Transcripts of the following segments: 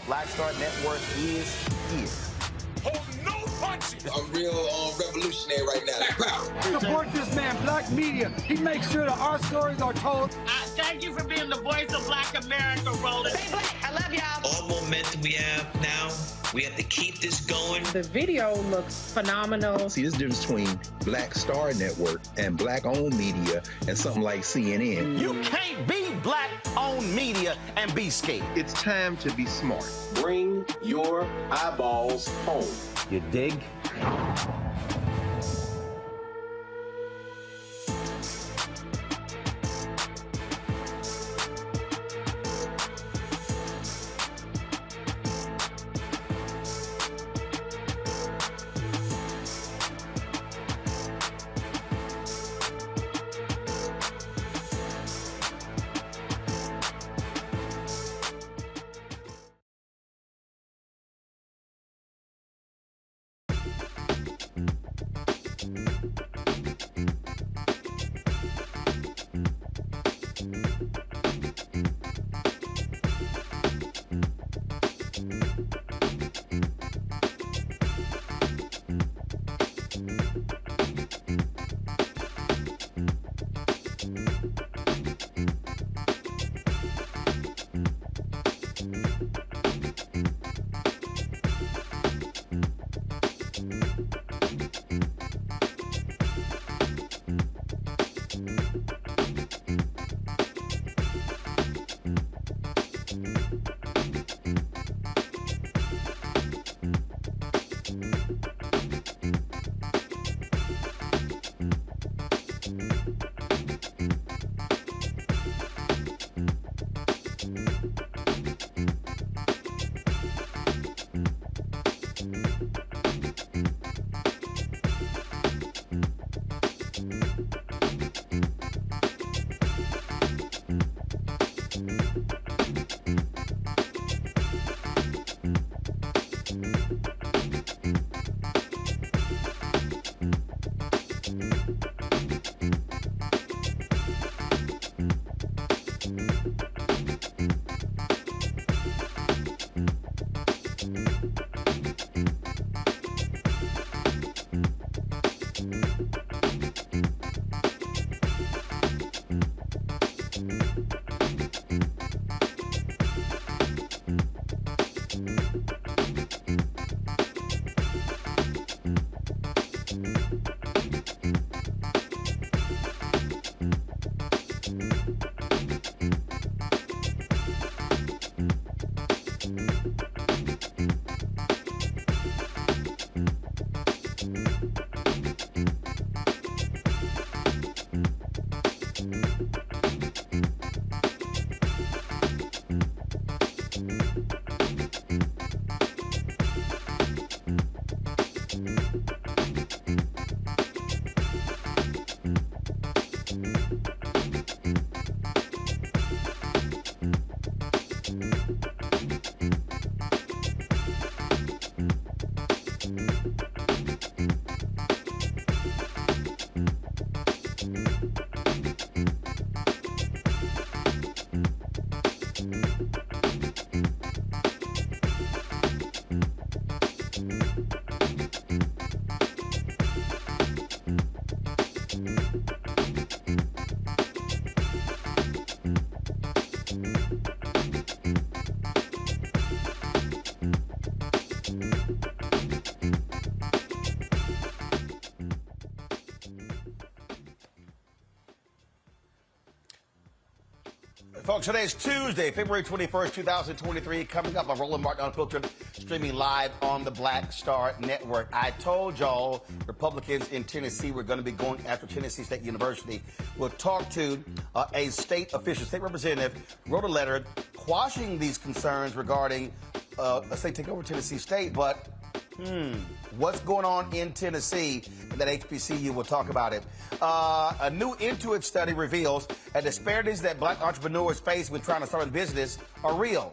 Black Star Network is here. Hold no punches. I'm real revolutionary right now. Support this man, Black Media. He makes sure that our stories are told. Thank you for being the voice of Black America, Roland. Stay black. I love y'all. All momentum we have now, we have to keep this going. The video looks phenomenal. See, there's a difference between Black Star Network and Black-owned media and something like CNN. You can't be Black-owned media and be scared. It's time to be smart. Bring your eyeballs home. You dig? Folks, today is Tuesday, February 21st, 2023. Coming up on Roland Martin Unfiltered, streaming live on the Black Star Network. I told y'all Republicans in Tennessee were going to be going after Tennessee State University. We'll talk to a state official, state representative, wrote a letter quashing these concerns regarding a state takeover Tennessee State. But what's going on in Tennessee and that HBCU? We'll talk about it. A new Intuit study reveals that disparities that black entrepreneurs face when trying to start a business are real.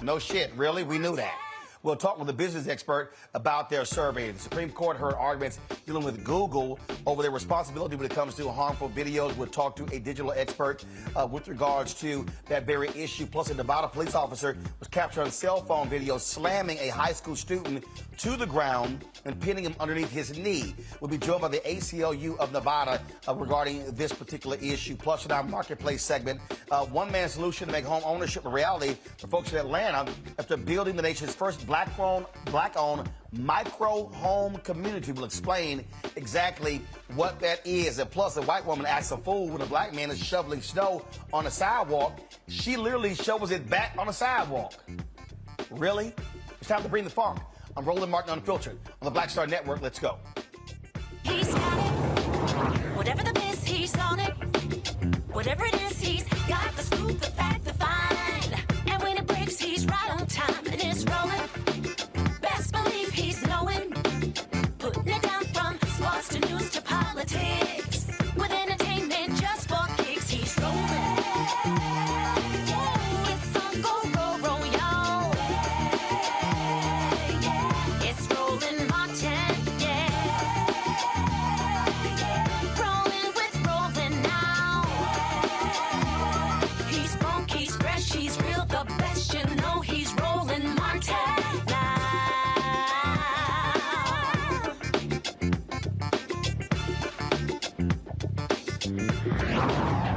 No shit, really? We knew that. We'll talk with a business expert about their survey. The Supreme Court heard arguments dealing with Google over their responsibility when it comes to harmful videos. We'll talk to a digital expert with regards to that very issue. Plus, a Nevada police officer was captured on cell phone video slamming a high school student to the ground and pinning him underneath his knee. We'll be joined by the ACLU of Nevada regarding this particular issue. Plus, in our marketplace segment, one-man solution to make home ownership a reality for folks in Atlanta after building the nation's first black-owned micro home community. Will explain exactly what that is. And plus, a white woman acts a fool when a black man is shoveling snow on a sidewalk. She literally shovels it back on the sidewalk. Really? It's time to bring the funk. I'm Roland Martin Unfiltered on the Black Star Network. Let's go. He's got it. Whatever the miss, he's on it. Whatever it is, he's got the scoop, the fact, the find. And when it breaks, he's right on time and it's rolling. Best believe he's knowing. Putting it down from sports to news to politics. With entertainment just for kicks, he's rolling. It's on Go Roll Roll, y'all. It's Roland Martin, yeah. Rolling with Roland now. He's funky, he's fresh, he's real, the best, you know he's Roland Martin now.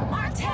Martin.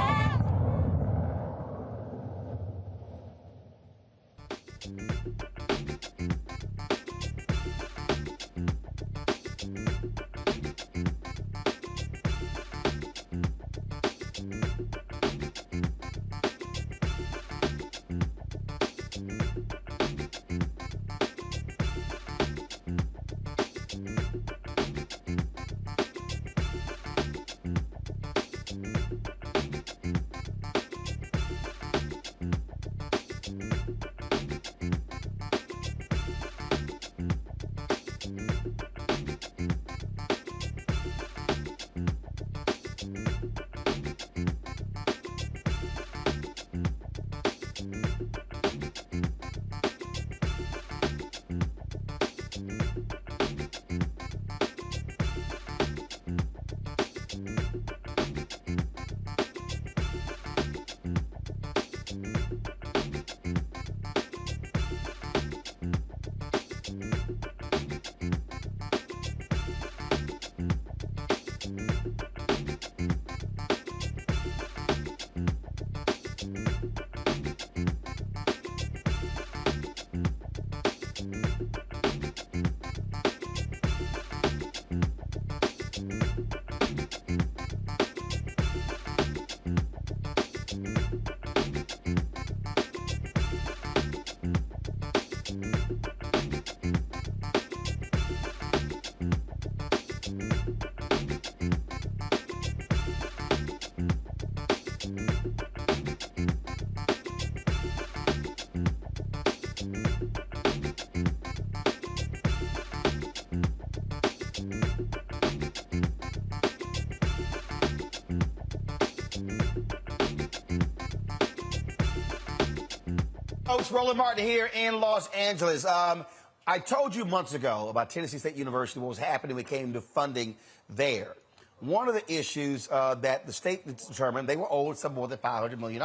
Folks, Roland Martin here in Los Angeles. I told you months ago about Tennessee State University, what was happening when it came to funding there. One of the issues that the state determined, they were owed some more than $500 million.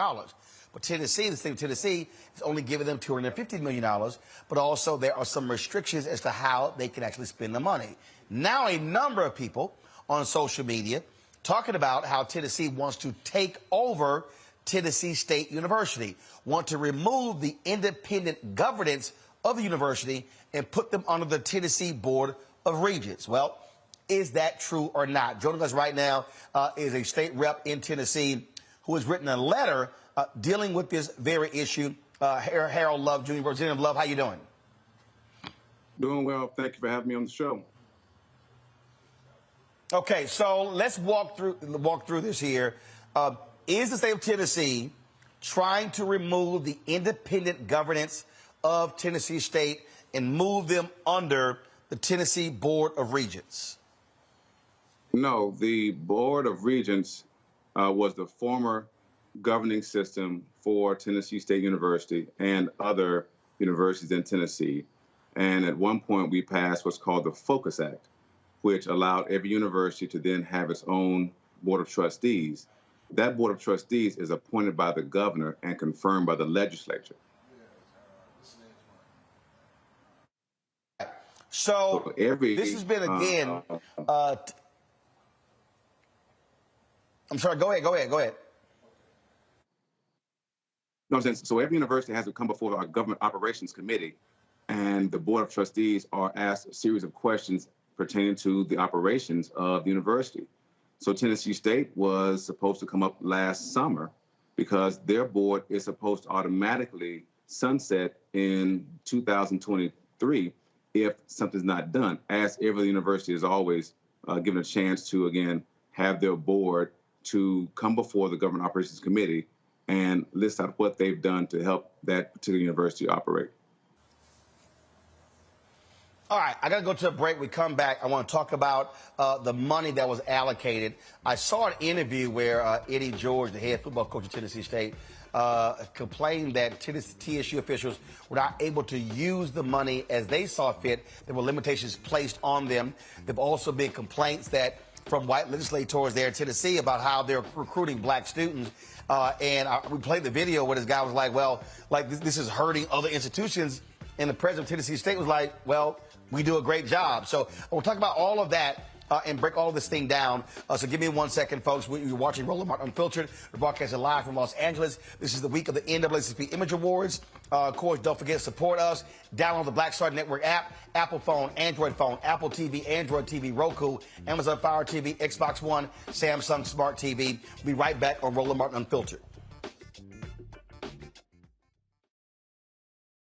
But Tennessee, the state of Tennessee, is only giving them $250 million. But also there are some restrictions as to how they can actually spend the money. Now a number of people on social media talking about how Tennessee wants to take over Tennessee State University, want to remove the independent governance of the university and put them under the Tennessee Board of Regents. Well, is that true or not? Joining us right now is a state rep in Tennessee who has written a letter dealing with this very issue. Harold Love Jr., Representative Love, how you doing? Doing well. Thank you for having me on the show. Okay, so let's walk through this here. Is the state of Tennessee trying to remove the independent governance of Tennessee State and move them under the Tennessee Board of Regents? No, the Board of Regents was the former governing system for Tennessee State University and other universities in Tennessee. And at one point, we passed what's called the Focus Act, which allowed every university to then have its own Board of Trustees. That Board of Trustees is appointed by the governor and confirmed by the legislature. So this has been, again, I'm sorry, go ahead. No, I'm saying, so every university has to come before our government operations committee, and the Board of Trustees are asked a series of questions pertaining to the operations of the university. So Tennessee State was supposed to come up last summer because their board is supposed to automatically sunset in 2023 if something's not done, as every university is always given a chance to, again, have their board to come before the Government Operations Committee and list out what they've done to help that particular university operate. All right, I got to go to a break. We come back. I want to talk about the money that was allocated. I saw an interview where Eddie George, the head football coach of Tennessee State, complained that TSU officials were not able to use the money as they saw fit. There were limitations placed on them. There have also been complaints that from white legislators there in Tennessee about how they're recruiting black students. We played the video where this guy was like, well, like this is hurting other institutions. And the president of Tennessee State was like, well, we do a great job. So we'll talk about all of that and break all this thing down. So give me 1 second, folks. You're watching Roland Martin Unfiltered. We're broadcasting live from Los Angeles. This is the week of the NAACP Image Awards. Of course, don't forget to support us. Download the Black Star Network app, Apple phone, Android phone, Apple TV, Android TV, Roku, Amazon Fire TV, Xbox One, Samsung Smart TV. We'll be right back on Roland Martin Unfiltered.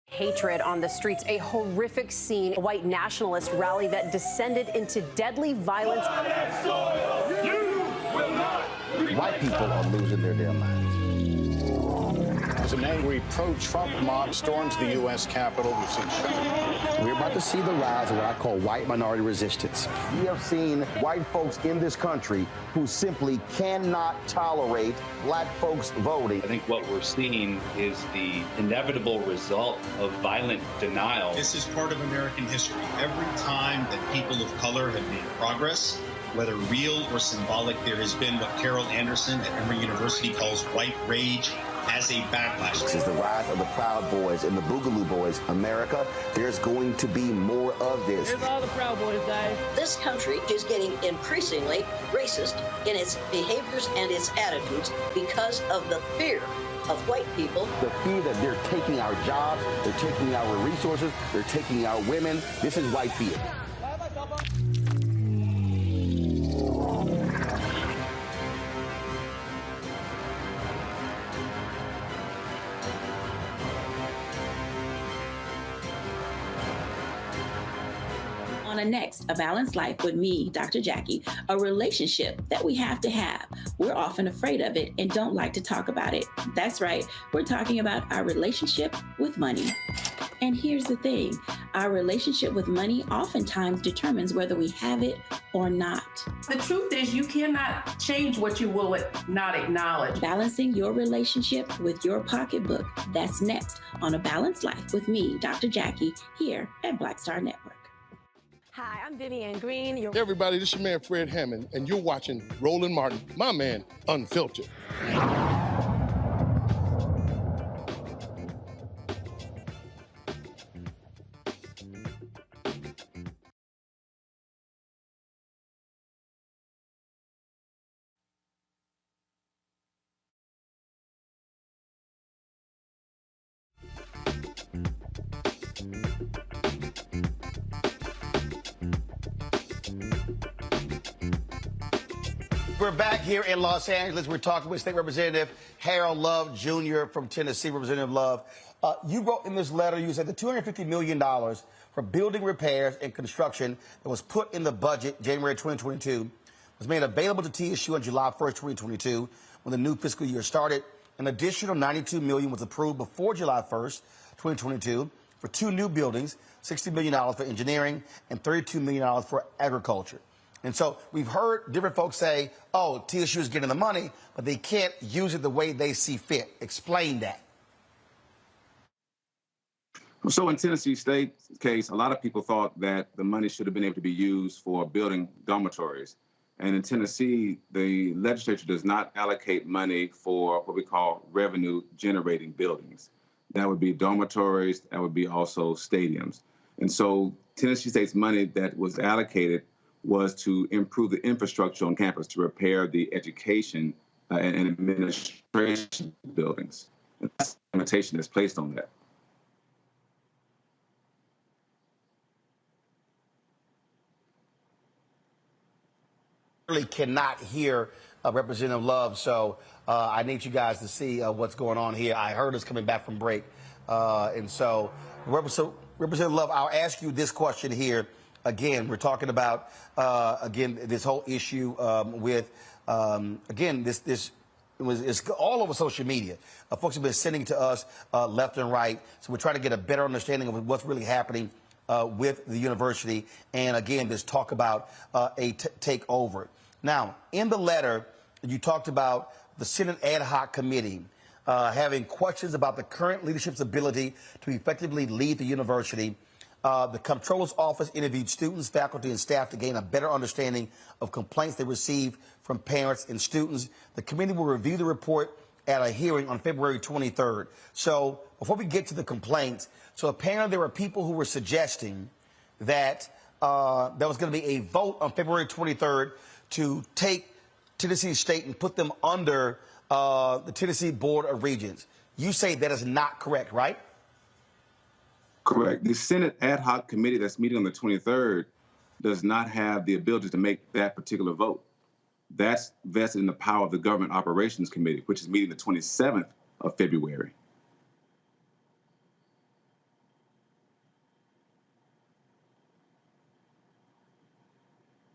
Hatred on the streets, a horrific scene, a white nationalist rally that descended into deadly violence. White people are losing their damn minds. As an angry pro-Trump mob storms the U.S. Capitol, we've seen We're about to see the rise of what I call white minority resistance. We have seen white folks in this country who simply cannot tolerate black folks voting. I think what we're seeing is the inevitable result of violent denial. This is part of American history. Every time that people of color have made progress, whether real or symbolic, there has been what Carol Anderson at Emory University calls white rage as a backlash. This is the rise of the Proud Boys and the Boogaloo Boys. America, there's going to be more of this. Here's all the Proud Boys, guys. This country is getting increasingly racist in its behaviors and its attitudes because of the fear of white people. The fear that they're taking our jobs, they're taking our resources, they're taking our women. This is white fear. On a next, A Balanced Life with me, Dr. Jackie, a relationship that we have to have. We're often afraid of it and don't like to talk about it. That's right, we're talking about our relationship with money. And here's the thing, our relationship with money oftentimes determines whether we have it or not. The truth is you cannot change what you will not acknowledge. Balancing your relationship with your pocketbook. That's next on A Balanced Life with me, Dr. Jackie, here at Black Star Network. Hi, I'm Vivian Green. Hey everybody, this is your man Fred Hammond, and you're watching Roland Martin, my man, Unfiltered. We're back here in Los Angeles. We're talking with State Representative Harold Love Jr. from Tennessee. Representative Love, you wrote in this letter, you said the $250 million for building repairs and construction that was put in the budget January 2022 was made available to TSU on July 1st, 2022, when the new fiscal year started. An additional $92 million was approved before July 1st, 2022, for two new buildings, $60 million for engineering and $32 million for agriculture. And so we've heard different folks say, oh, TSU is getting the money, but they can't use it the way they see fit. Explain that. So in Tennessee State's case, a lot of people thought that the money should have been able to be used for building dormitories. And in Tennessee, the legislature does not allocate money for what we call revenue-generating buildings. That would be dormitories, that would be also stadiums. And so Tennessee State's money that was allocated was to improve the infrastructure on campus, to repair the education and administration buildings. And that's the limitation that's placed on that. Really cannot hear Representative Love, so I need you guys to see what's going on here. I heard us coming back from break. And so, Representative Love, I'll ask you this question here. Again, we're talking about, again, this whole issue with, again, it's all over social media. Folks have been sending to us left and right. So we're trying to get a better understanding of what's really happening with the university. And again, this talk about a takeover. Now, in the letter, you talked about the Senate ad hoc committee having questions about the current leadership's ability to effectively lead the university. The comptroller's office interviewed students, faculty, and staff to gain a better understanding of complaints they received from parents and students. The committee will review the report at a hearing on February 23rd. So before we get to the complaints, so apparently there were people who were suggesting that there was going to be a vote on February 23rd to take Tennessee State and put them under the Tennessee Board of Regents. You say that is not correct, right? Correct. The Senate ad hoc committee that's meeting on the 23rd does not have the ability to make that particular vote. That's vested in the power of the Government Operations Committee, which is meeting the 27th of February.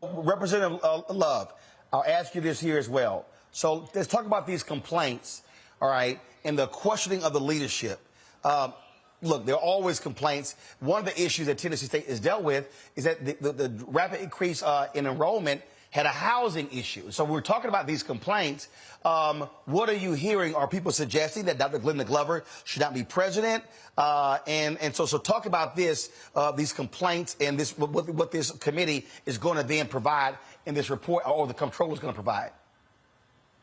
Representative Love, I'll ask you this here as well. So let's talk about these complaints, all right, and the questioning of the leadership. Look, there are always complaints. One of the issues that Tennessee State has dealt with is that the rapid increase in enrollment had a housing issue. So we're talking about these complaints. What are you hearing? Are people suggesting that Dr. Glenda Glover should not be president? And so talk about this, these complaints and this, what this committee is going to then provide in this report, or the comptroller is going to provide.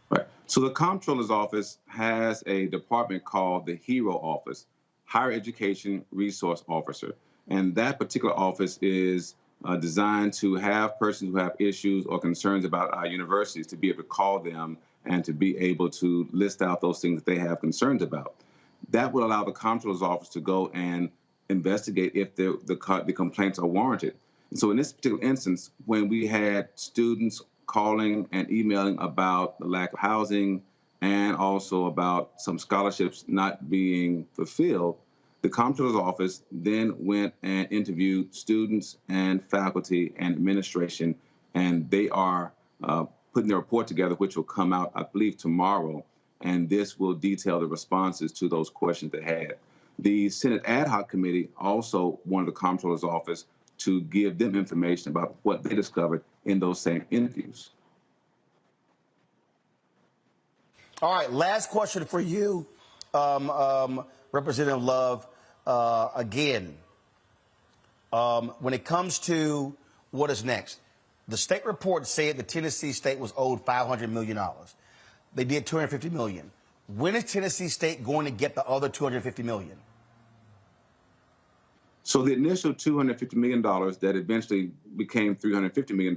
Right. So the comptroller's office has a department called the HERO office, Higher Education Resource Officer. And that particular office is designed to have persons who have issues or concerns about our universities to be able to call them and to be able to list out those things that they have concerns about. That would allow the comptroller's office to go and investigate if the complaints are warranted. And so in this particular instance, when we had students calling and emailing about the lack of housing and also about some scholarships not being fulfilled, the comptroller's office then went and interviewed students and faculty and administration, and they are putting their report together, which will come out, I believe, tomorrow, and this will detail the responses to those questions they had. The Senate Ad Hoc Committee also wanted the comptroller's office to give them information about what they discovered in those same interviews. All right, last question for you, Representative Love. Again, when it comes to what is next, the state report said that Tennessee State was owed $500 million. They did $250 million. When is Tennessee State going to get the other $250 million? So the initial $250 million that eventually became $350 million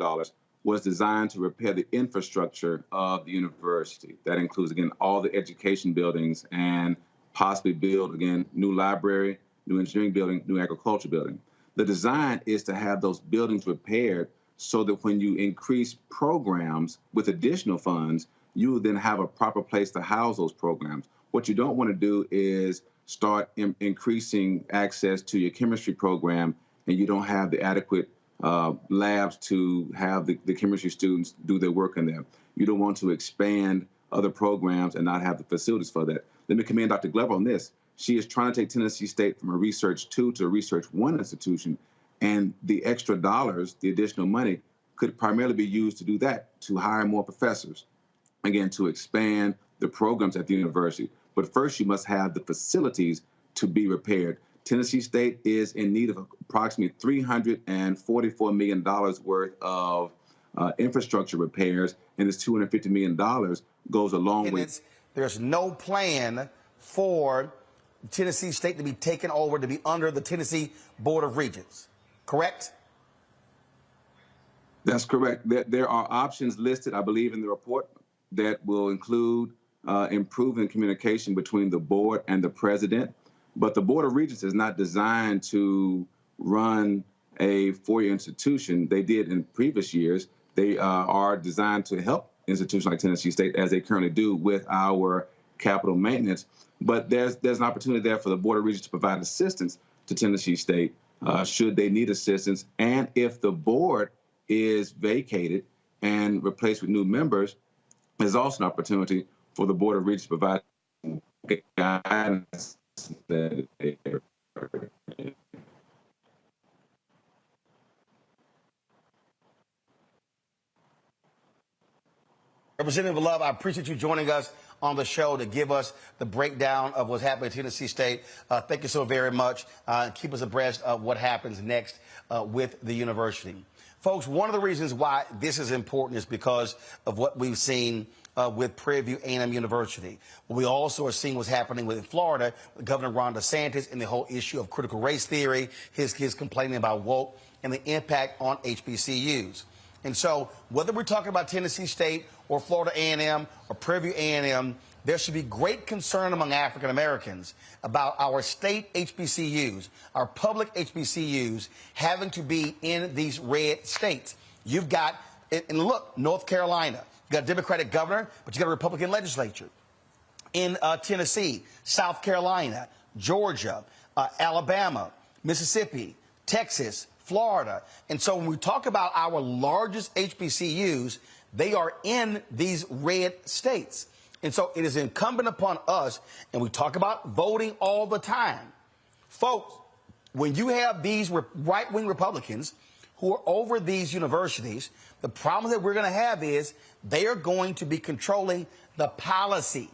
was designed to repair the infrastructure of the university. That includes, again, all the education buildings and possibly build, again, new library, new engineering building, new agriculture building. The design is to have those buildings repaired so that when you increase programs with additional funds, you will then have a proper place to house those programs. What you don't want to do is start increasing access to your chemistry program and you don't have the adequate labs to have the chemistry students do their work in there. You don't want to expand other programs and not have the facilities for that. Let me commend Dr. Glover on this. She is trying to take Tennessee State from a Research 2 to a Research 1 institution, and the extra dollars, the additional money, could primarily be used to do that, to hire more professors, again, to expand the programs at the university. But first, you must have the facilities to be repaired. Tennessee State is in need of approximately $344 million worth of infrastructure repairs, and this $250 million goes a long way. There's no plan for Tennessee State to be taken over, to be under the Tennessee Board of Regents, correct? That's correct. There are options listed, I believe, in the report that will include improving communication between the board and the president. But the Board of Regents is not designed to run a four-year institution. They did in previous years. They are designed to help institutions like Tennessee State, as they currently do with our capital maintenance. But there's an opportunity there for the Board of Regents to provide assistance to Tennessee State should they need assistance. And if the board is vacated and replaced with new members, there's also an opportunity for the Board of Regents to provide guidance. Representative Love, I appreciate you joining us on the show to give us the breakdown of what's happening at Tennessee State. Thank you so very much. Keep us abreast of what happens next with the university. Folks, one of the reasons why this is important is because of what we've seen with Prairie View A&M University. We also are seeing what's happening with Florida, with Governor Ron DeSantis and the whole issue of critical race theory, his complaining about woke, and the impact on HBCUs. And so whether we're talking about Tennessee State or Florida A&M or Prairie View A&M, there should be great concern among African Americans about our state HBCUs, our public HBCUs, having to be in these red states. You've got, and look, North Carolina, you got a Democratic governor, but you got a Republican legislature. In Tennessee, South Carolina, Georgia, Alabama, Mississippi, Texas, Florida. And so when we talk about our largest HBCUs, they are in these red states. And so it is incumbent upon us, and we talk about voting all the time. Folks, when you have these right-wing Republicans who are over these universities, the problem that we're going to have is they are going to be controlling the policy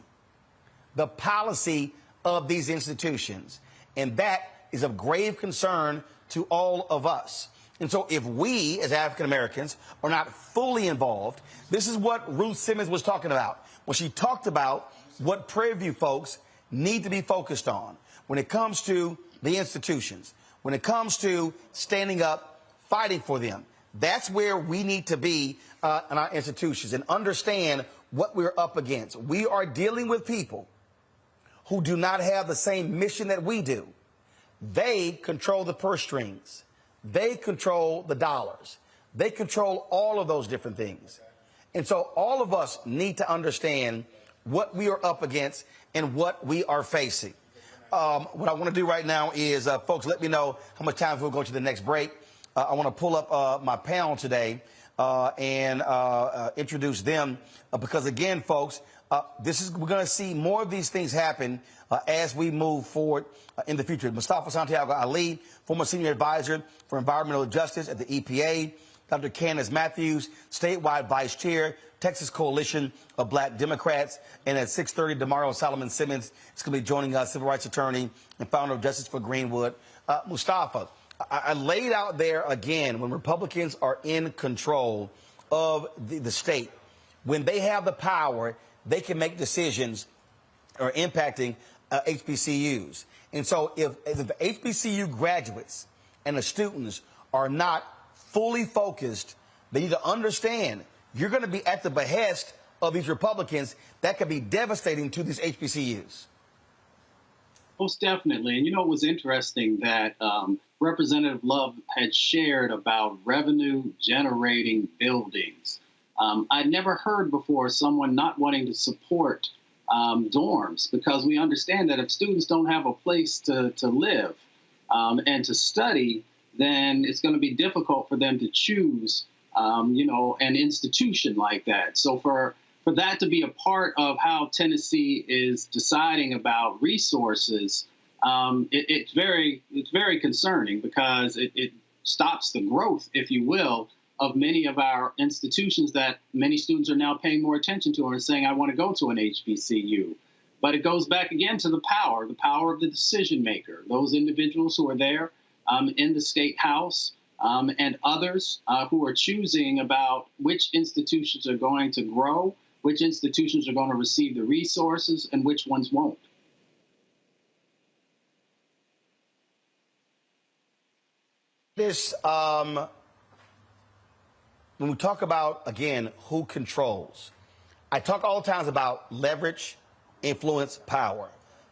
of these institutions. And that is of grave concern to all of us. And so if we, as African Americans, are not fully involved, this is what Ruth Simmons was talking about when she talked about what Prairie View folks need to be focused on when it comes to the institutions, when it comes to standing up, fighting for them. That's where we need to be in our institutions and understand what we're up against. We are dealing with people who do not have the same mission that we do. They control the purse strings. They control the dollars. They control all of those different things. And so all of us need to understand what we are up against and what we are facing. What I want to do right now is, folks, let me know how much time we'll go to the next break. I want to pull up my panel today and introduce them because, again, folks, we're going to see more of these things happen as we move forward in the future. Mustafa Santiago Ali, former senior advisor for environmental justice at the EPA. Dr. Candace Matthews, statewide vice chair, Texas Coalition of Black Democrats. And at 6:30, Demario Solomon Simmons is going to be joining us, civil rights attorney and founder of Justice for Greenwood. Mustafa, I laid out there again, when Republicans are in control of the state, when they have the power, they can make decisions or impacting HBCUs. And so if the HBCU graduates and the students are not fully focused, they need to understand you're going to be at the behest of these Republicans. That could be devastating to these HBCUs. Most definitely. And it was interesting that Representative Love had shared about revenue generating buildings. I'd never heard before someone not wanting to support dorms, because we understand that if students don't have a place to live and to study, then it's going to be difficult for them to choose, an institution like that. So for that to be a part of how Tennessee is deciding about resources, it's very concerning, because it stops the growth, if you will, of many of our institutions that many students are now paying more attention to and saying, I want to go to an HBCU. But it goes back again to the power of the decision maker, those individuals who are there in the state house and others who are choosing about which institutions are going to grow, which institutions are going to receive the resources, and which ones won't. This, when we talk about, again, who controls, I talk all the times about leverage, influence, power.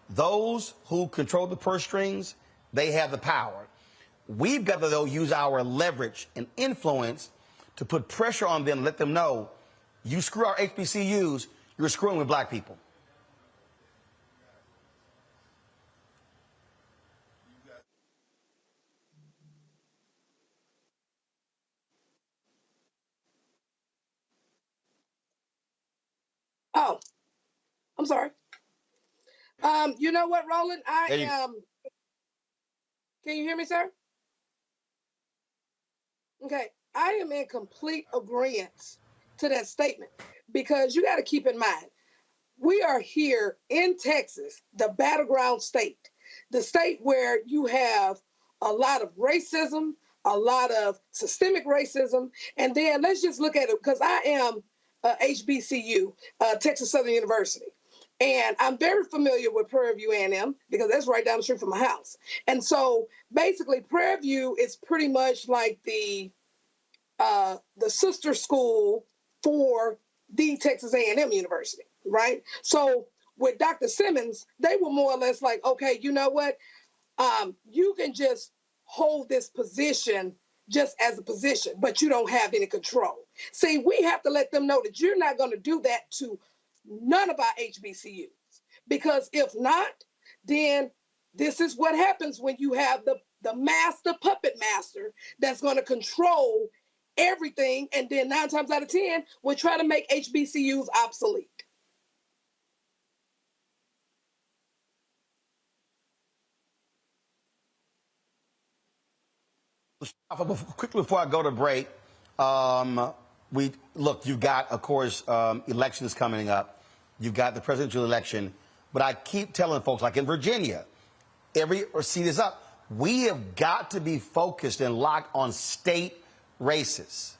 Those who control the purse strings, they have the power. We've got to, though, use our leverage and influence to put pressure on them, let them know, you screw our HBCUs, you're screwing with black people. Oh, I'm sorry. You know what, Roland? Can you hear me, sir? Okay. I am in complete agreement to that statement, because you got to keep in mind, we are here in Texas, the battleground state, the state where you have a lot of racism, a lot of systemic racism. And then let's just look at it, because I am HBCU, Texas Southern University. And I'm very familiar with Prairie View A&M, because that's right down the street from my house. And so basically Prairie View is pretty much like the sister school for the Texas A&M University, right? So with Dr. Simmons, they were more or less like, okay, you know what? You can just hold this position just as a position, but you don't have any control. See, we have to let them know that you're not going to do that to none of our HBCUs, because if not, then this is what happens when you have the master puppet master that's going to control everything, and then 9 times out of 10 we'll try to make HBCUs obsolete. Quickly before I go to break, you've got, of course, elections coming up. You've got the presidential election. But I keep telling folks, like in Virginia, every seat is up. We have got to be focused and locked on state races.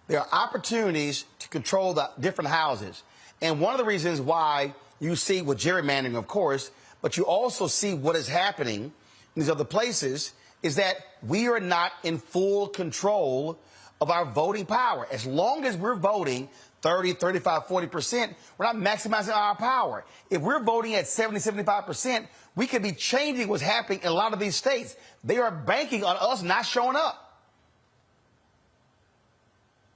There are opportunities to control the different houses. And one of the reasons why you see with gerrymandering, of course, but you also see what is happening in these other places, is that we are not in full control of our voting power. As long as we're voting 30, 35, 40%, we're not maximizing our power. If we're voting at 70, 75%, we could be changing what's happening in a lot of these states. They are banking on us not showing up.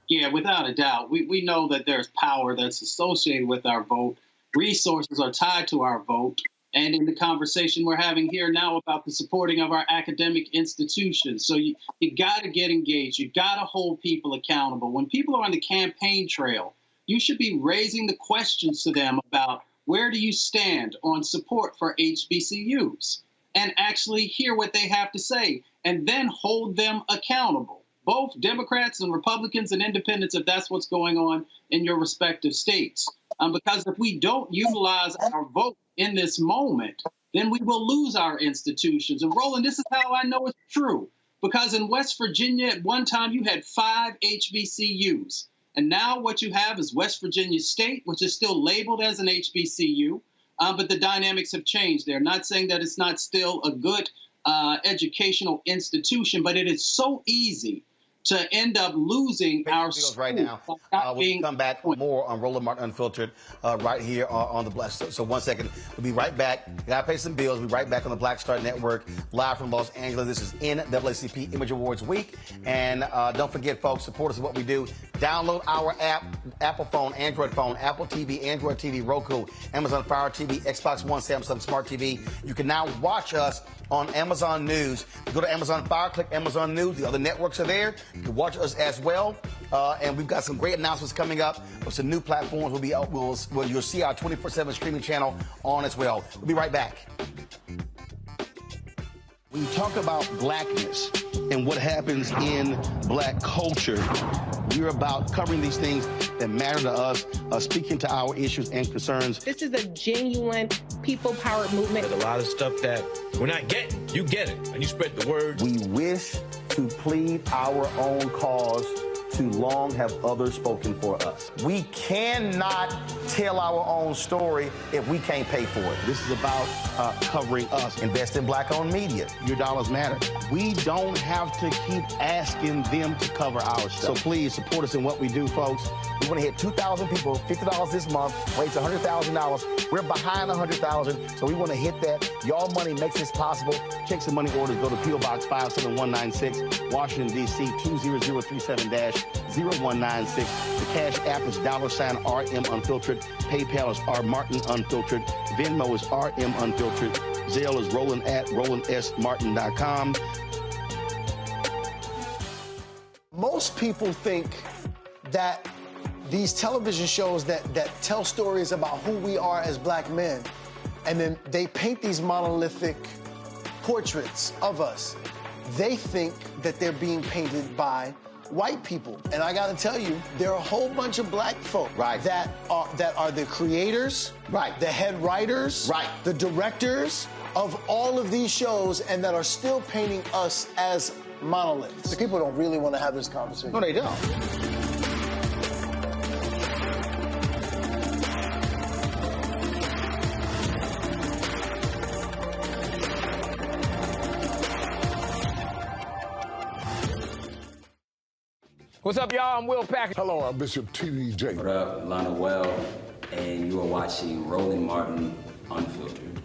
Yeah, without a doubt. We know that there's power that's associated with our vote. Resources are tied to our vote. And in the conversation we're having here now about the supporting of our academic institutions. So you got to get engaged. You got to hold people accountable. When people are on the campaign trail, you should be raising the questions to them about where do you stand on support for HBCUs, and actually hear what they have to say and then hold them accountable, both Democrats and Republicans and independents, if that's what's going on in your respective states. Because if we don't utilize our vote in this moment, then we will lose our institutions. And Roland, this is how I know it's true. Because in West Virginia, at one time, you had 5 HBCUs. And now what you have is West Virginia State, which is still labeled as an HBCU. But the dynamics have changed there. Not saying that it's not still a good educational institution, but it is so easy to end up losing our right now. We'll come back more on Roland Martin Unfiltered right here on the Black. So 1 second. We'll be right back. Gotta pay some bills. We'll be right back on the Black Star Network, live from Los Angeles. This is NAACP Image Awards Week. And don't forget, folks, support us in what we do. Download our app, Apple phone, Android phone, Apple TV, Android TV, Roku, Amazon Fire TV, Xbox One, Samsung Smart TV. You can now watch us on Amazon News. You go to Amazon Fire, click Amazon News. The other networks are there. You can watch us as well. And we've got some great announcements coming up with some new platforms. You'll see our 24/7 streaming channel on as well. We'll be right back. When you talk about blackness and what happens in black culture, we're about covering these things that matter to us, speaking to our issues and concerns. This is a genuine people-powered movement. There's a lot of stuff that we're not getting. You get it, and you spread the word. We wish to plead our own cause. Too long have others spoken for us. We cannot tell our own story if we can't pay for it. This is about covering us. Invest in black-owned media. Your dollars matter. We don't have to keep asking them to cover our stuff. So please support us in what we do, folks. We want to hit 2,000 people, $50 this month, raise $100,000. We're behind 100,000, so we want to hit that. Y'all money makes this possible. Checks and money orders go to P.O. Box 57196, Washington, D.C. 20037-0196. The Cash App is $RM Unfiltered. PayPal is R Martin Unfiltered. Venmo is RM Unfiltered. Zelle is Roland at RolandSMartin.com. Most people think that these television shows that tell stories about who we are as black men, and then they paint these monolithic portraits of us. They think that they're being painted by white people. And I gotta tell you, there are a whole bunch of black folk that are the creators, the head writers, the directors of all of these shows, and that are still painting us as monoliths. The people don't really want to have this conversation. No, they don't. What's up, y'all? I'm Will Packer. Hello, I'm Bishop T.D.J. What up, Lana Well, and you are watching Roland Martin Unfiltered.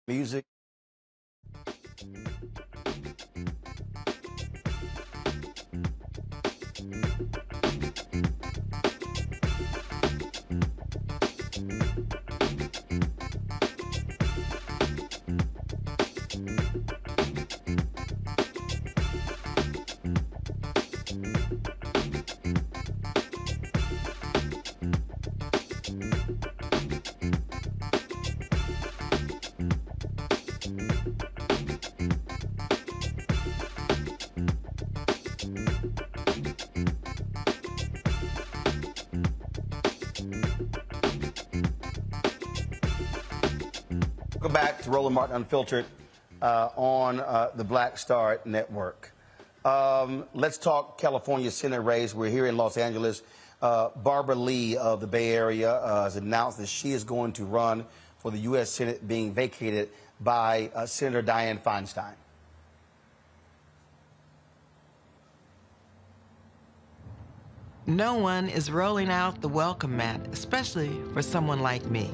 Music. Welcome back to Roland Martin Unfiltered on the Black Star Network. Let's talk California Senate race. We're here in Los Angeles. Barbara Lee of the Bay Area has announced that she is going to run for the U.S. Senate, being vacated by Senator Dianne Feinstein. No one is rolling out the welcome mat, especially for someone like me.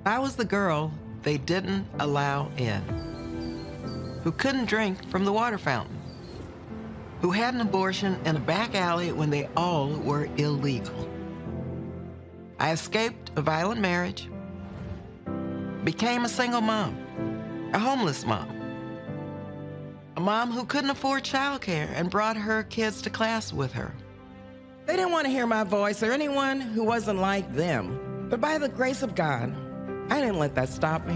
I was the girl they didn't allow in, who couldn't drink from the water fountain, who had an abortion in a back alley when they all were illegal. I escaped a violent marriage, became a single mom, a homeless mom, a mom who couldn't afford childcare and brought her kids to class with her. They didn't want to hear my voice or anyone who wasn't like them, but by the grace of God, I didn't let that stop me.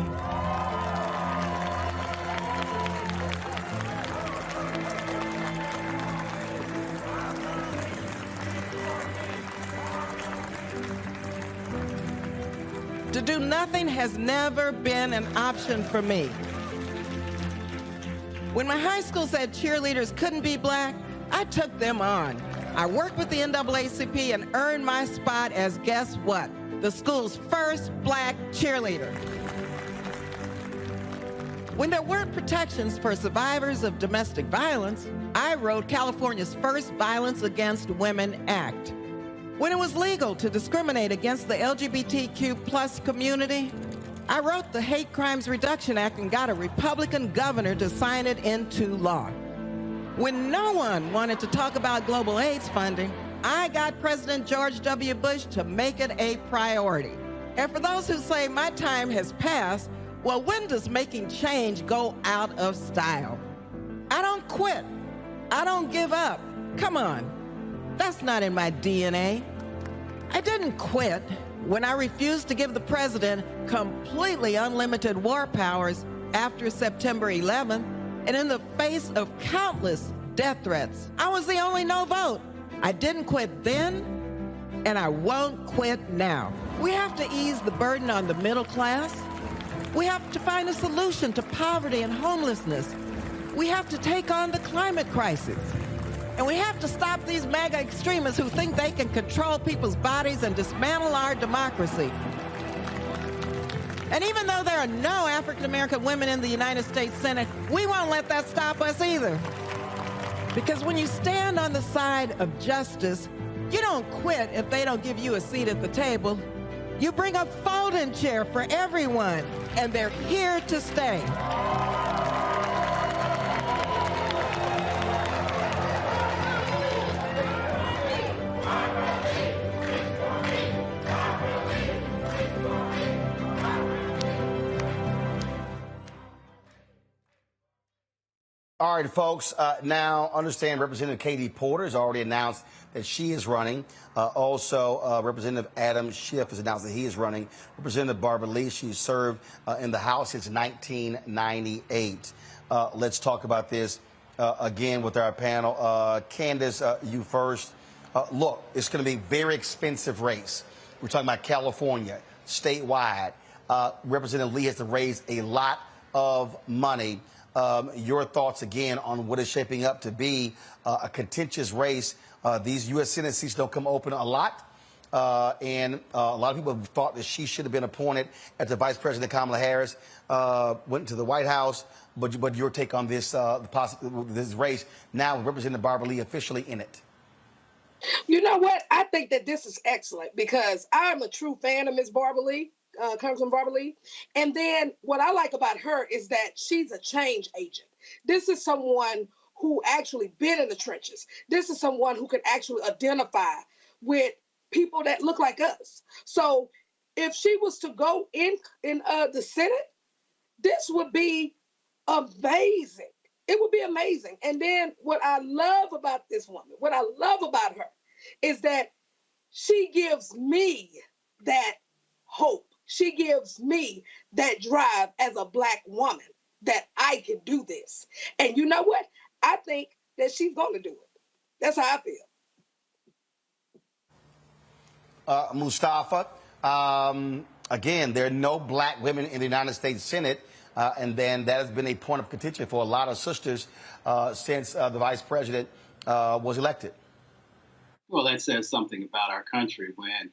To do nothing has never been an option for me. When my high school said cheerleaders couldn't be black, I took them on. I worked with the NAACP and earned my spot as, guess what? The school's first black cheerleader. When there weren't protections for survivors of domestic violence, I wrote California's first Violence Against Women Act. When it was legal to discriminate against the LGBTQ plus community, I wrote the Hate Crimes Reduction Act and got a Republican governor to sign it into law. When no one wanted to talk about global AIDS funding, I got President George W. Bush to make it a priority. And for those who say my time has passed, well, when does making change go out of style? I don't quit. I don't give up. Come on. That's not in my DNA. I didn't quit when I refused to give the president completely unlimited war powers after September 11th, and in the face of countless death threats. I was the only no vote. I didn't quit then, and I won't quit now. We have to ease the burden on the middle class. We have to find a solution to poverty and homelessness. We have to take on the climate crisis. And we have to stop these MAGA extremists who think they can control people's bodies and dismantle our democracy. And even though there are no African-American women in the United States Senate, we won't let that stop us either. Because when you stand on the side of justice, you don't quit if they don't give you a seat at the table. You bring a folding chair for everyone, and they're here to stay. All right, folks, now understand Representative Katie Porter has already announced that she is running. Also, Representative Adam Schiff has announced that he is running. Representative Barbara Lee, she's served in the House since 1998. Let's talk about this again with our panel. Candace, you first. Look, it's going to be a very expensive race. We're talking about California, statewide. Representative Lee has to raise a lot of money. Your thoughts again on what is shaping up to be a contentious race. These U.S. Senate seats don't come open a lot. And a lot of people have thought that she should have been appointed after Vice President Kamala Harris went to the White House. But your take on this this race now with Representative Barbara Lee officially in it. You know what? I think that this is excellent because I'm a true fan of Ms. Barbara Lee. Congressman Barbara Lee. And then what I like about her is that she's a change agent. This is someone who actually been in the trenches. This is someone who can actually identify with people that look like us. So if she was to go in the Senate, this would be amazing. It would be amazing. And then what I love about this woman, what I love about her is that she gives me that hope. She gives me that drive as a Black woman that I can do this. And you know what? I think that she's going to do it. That's how I feel. Mustafa, again, there are no Black women in the United States Senate. And then that has been a point of contention for a lot of sisters since the vice president was elected. Well, that says something about our country when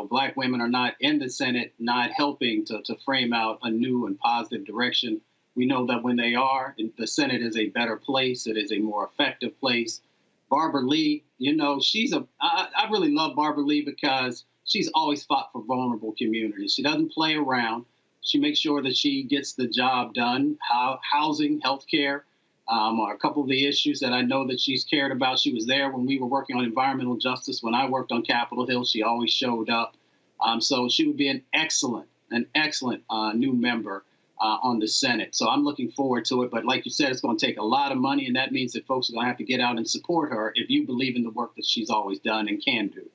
Black women are not in the Senate, not helping to frame out a new and positive direction. We know that when they are, the Senate is a better place. It is a more effective place. Barbara Lee, I really love Barbara Lee because she's always fought for vulnerable communities. She doesn't play around. She makes sure that she gets the job done. Housing, healthcare are a couple of the issues that I know that she's cared about. She was there when we were working on environmental justice. When I worked on Capitol Hill, she always showed up. So she would be an excellent new member on the Senate. So I'm looking forward to it. But like you said, it's going to take a lot of money, and that means that folks are going to have to get out and support her if you believe in the work that she's always done and can do.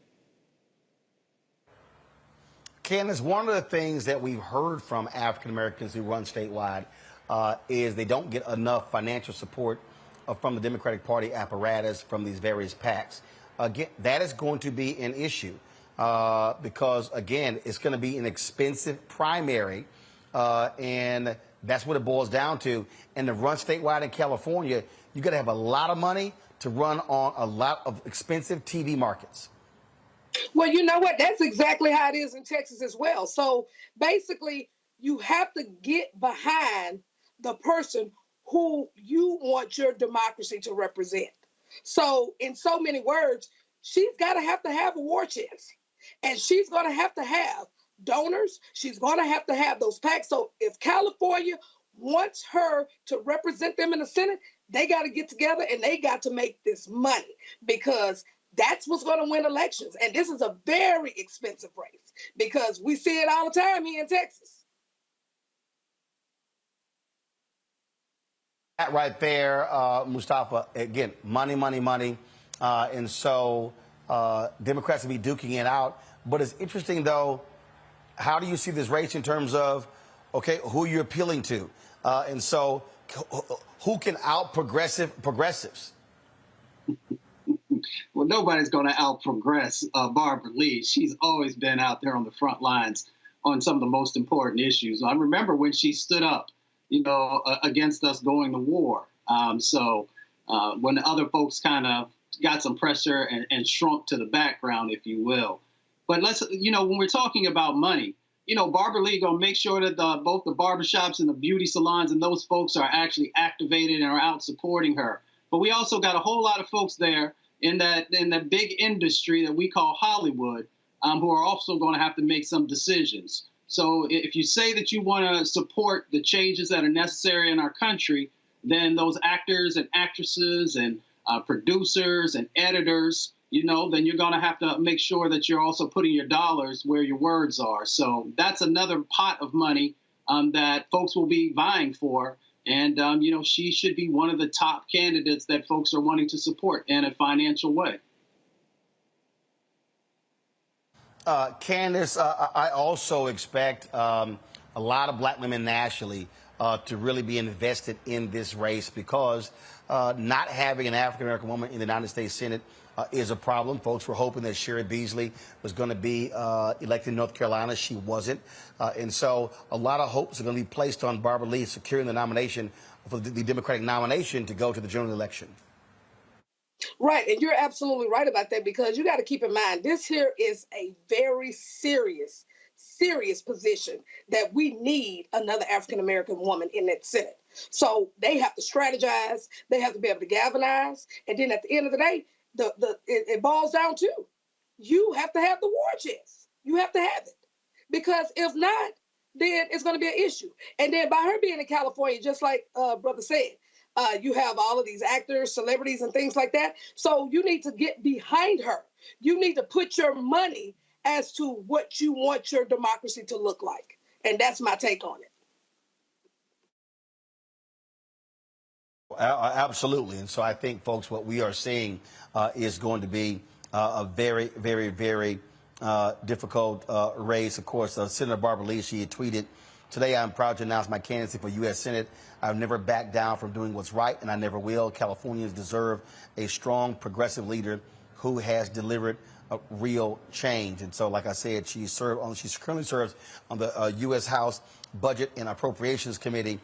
Candace, one of the things that we've heard from African Americans who run statewide is they don't get enough financial support from the Democratic Party apparatus from these various PACs. Again, that is going to be an issue because, again, it's going to be an expensive primary, and that's what it boils down to. And to run statewide in California, you got to have a lot of money to run on a lot of expensive TV markets? Well, you know what? That's exactly how it is in Texas as well. So basically, you have to get behind the person who you want your democracy to represent. So in so many words, she's got to have a war chest. And she's going to have donors. She's going to have those PACs. So if California wants her to represent them in the Senate, they got to get together and they got to make this money, because that's what's going to win elections. And this is a very expensive race, because we see it all the time here in Texas. That right there, Mustafa, again, money, money, money. And so Democrats will be duking it out. But it's interesting, though, how do you see this race in terms of, okay, who you're appealing to? And so who can out progressives? Well, nobody's going to out-progress Barbara Lee. She's always been out there on the front lines on some of the most important issues. I remember when she stood up, against us going to war. When the other folks kind of got some pressure and shrunk to the background, if you will. But when we're talking about money, Barbara Lee going to make sure that both the barbershops and the beauty salons and those folks are actually activated and are out supporting her. But we also got a whole lot of folks there in that big industry that we call Hollywood, who are also going to have to make some decisions. So if you say that you want to support the changes that are necessary in our country, then those actors and actresses and producers and editors, then you're going to have to make sure that you're also putting your dollars where your words are. So that's another pot of money that folks will be vying for. And, she should be one of the top candidates that folks are wanting to support in a financial way. Candace, I also expect a lot of black women nationally to really be invested in this race, because not having an African-American woman in the United States Senate is a problem. Folks were hoping that Sherry Beasley was going to be elected in North Carolina. She wasn't. And so a lot of hopes are going to be placed on Barbara Lee securing the nomination for the Democratic nomination to go to the general election. Right, and you're absolutely right about that, because you got to keep in mind, this here is a very serious position that we need another African-American woman in that Senate. So they have to strategize, they have to be able to galvanize, and then at the end of the day, it boils down to, you have to have the war chest. You have to have it, because if not, then it's going to be an issue. And then by her being in California, just like Brother said, you have all of these actors, celebrities, and things like that. So you need to get behind her. You need to put your money as to what you want your democracy to look like. And that's my take on it. Absolutely. And so I think, folks, what we are seeing is going to be a very, very, very difficult race. Of course, Senator Barbara Lee, she had tweeted, "Today, I'm proud to announce my candidacy for U.S. Senate. I've never backed down from doing what's right, and I never will. Californians deserve a strong, progressive leader who has delivered a real change." And so, like I said, she currently serves on the U.S. House Budget and Appropriations Committee.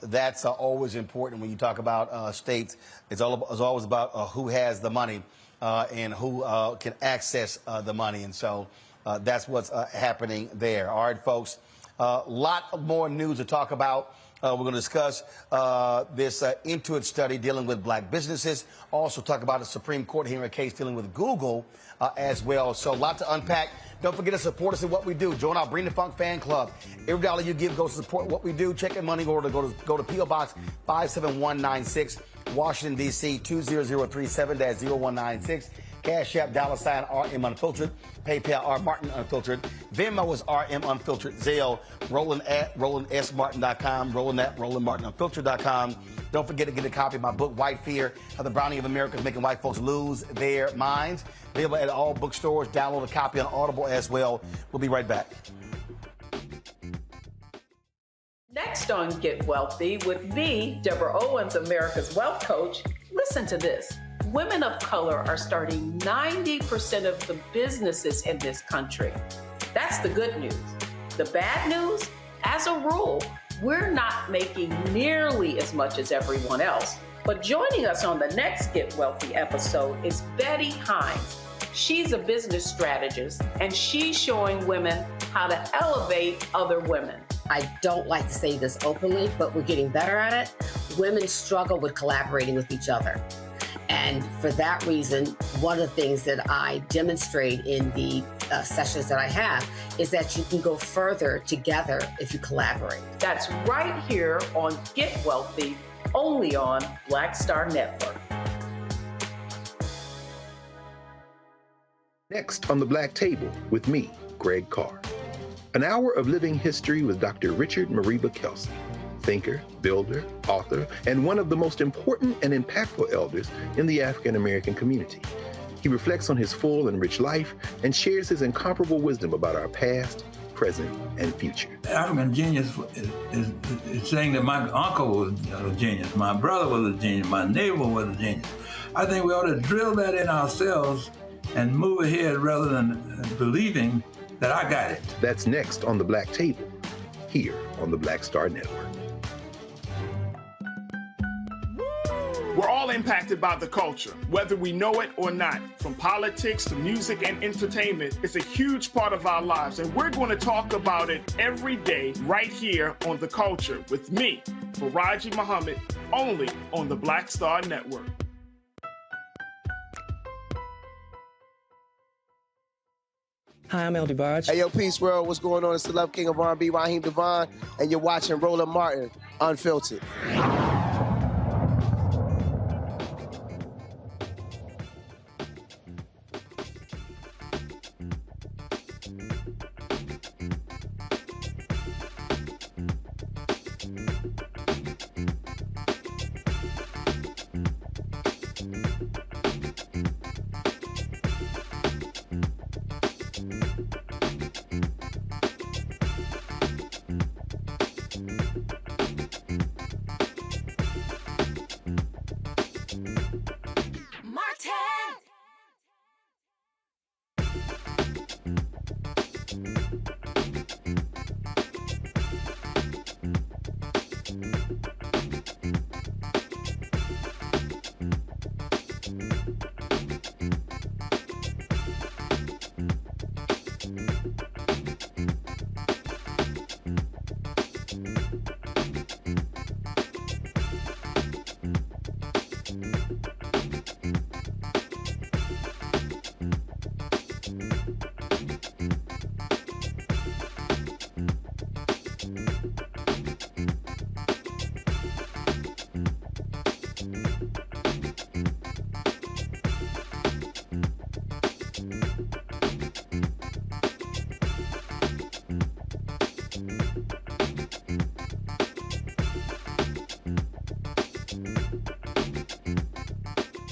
That's always important when you talk about states. It's always about who has the money and who can access the money. And so that's what's happening there. All right, folks. Lot more news to talk about. We're going to discuss this Intuit study dealing with black businesses. Also talk about a Supreme Court hearing case dealing with Google as well. So a lot to unpack. Don't forget to support us in what we do. Join our Bring the Funk fan club. Every dollar you give goes to support what we do. Check in money order. Go to P.O. Box 57196, Washington, D.C. 20037-0196. Cash App, $RM Unfiltered. PayPal, R Martin Unfiltered. Venmo is RM Unfiltered. Zelle, RolandSMartin.com. RolandMartinUnfiltered.com. Don't forget to get a copy of my book, White Fear, How the Browning of America is Making White Folks Lose Their Minds. Available at all bookstores. Download a copy on Audible as well. We'll be right back. Next on Get Wealthy with me, Deborah Owens, America's Wealth Coach. Listen to this. Women of color are starting 90% of the businesses in this country. That's the good news. The bad news, as a rule, we're not making nearly as much as everyone else. But joining us on the next Get Wealthy episode is Betty Hines. She's a business strategist, and she's showing women how to elevate other women. I don't like to say this openly, but we're getting better at it. Women struggle with collaborating with each other. And for that reason, one of the things that I demonstrate in the sessions that I have is that you can go further together if you collaborate. That's right here on Get Wealthy, only on Black Star Network. Next on the Black Table with me, Greg Carr. An hour of living history with Dr. Richard Mariba Kelsey, thinker, builder, author, and one of the most important and impactful elders in the African American community. He reflects on his full and rich life and shares his incomparable wisdom about our past, present, and future. African genius is saying that my uncle was a genius, my brother was a genius, my neighbor was a genius. I think we ought to drill that in ourselves and move ahead rather than believing that I got it. That's next on the Black Table, here on the Black Star Network. We're all impacted by the culture, whether we know it or not. From politics to music and entertainment, it's a huge part of our lives, and we're going to talk about it every day right here on The Culture with me, Faraji Muhammad, only on the Black Star Network. Hi, I'm El DeBarge. Hey, yo, Peace World. What's going on? It's the Love King of R&B, Raheem Devon, and you're watching Roland Martin, Unfiltered.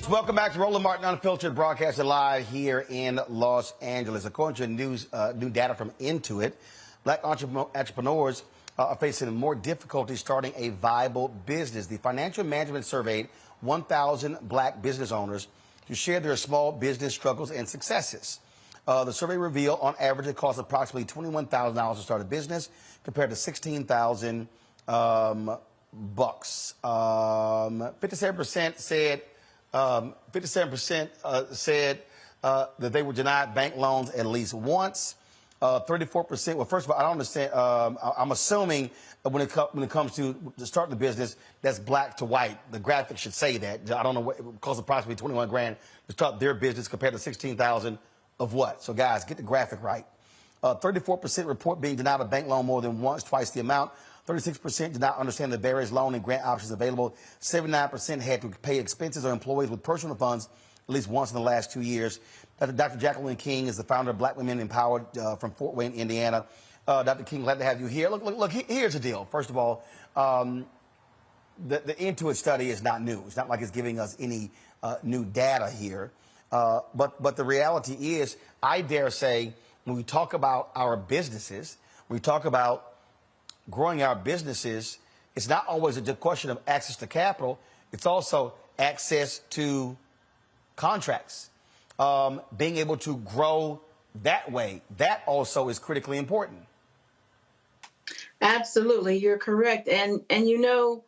Welcome back to Roland Martin Unfiltered, broadcasted live here in Los Angeles. According to new data from Intuit, black entrepreneurs are facing more difficulty starting a viable business. The Financial Management surveyed 1,000 black business owners to share their small business struggles and successes. The survey revealed, on average, it costs approximately $21,000 to start a business, compared to $16,000 bucks. 57% said. 57% said that they were denied bank loans at least once. 34%. Well, first of all, I don't understand. I'm assuming when it comes to starting the business, that's black to white. The graphic should say that. I don't know what it costs approximately 21 grand to start their business compared to 16,000 of what? So guys, get the graphic right. 34% report being denied a bank loan more than once, twice the amount. 36% did not understand the various loan and grant options available. 79% had to pay expenses or employees with personal funds at least once in the last 2 years. Dr. Jacqueline King is the founder of Black Women Empowered from Fort Wayne, Indiana. Dr. King, glad to have you here. Look, here's the deal. First of all, the Intuit study is not new. It's not like it's giving us any new data here. But the reality is, I dare say, when we talk about our businesses, when we talk about growing our businesses, it's not always a question of access to capital. It's also access to contracts. Being able to grow that way, that also is critically important. Absolutely, you're correct. And you know,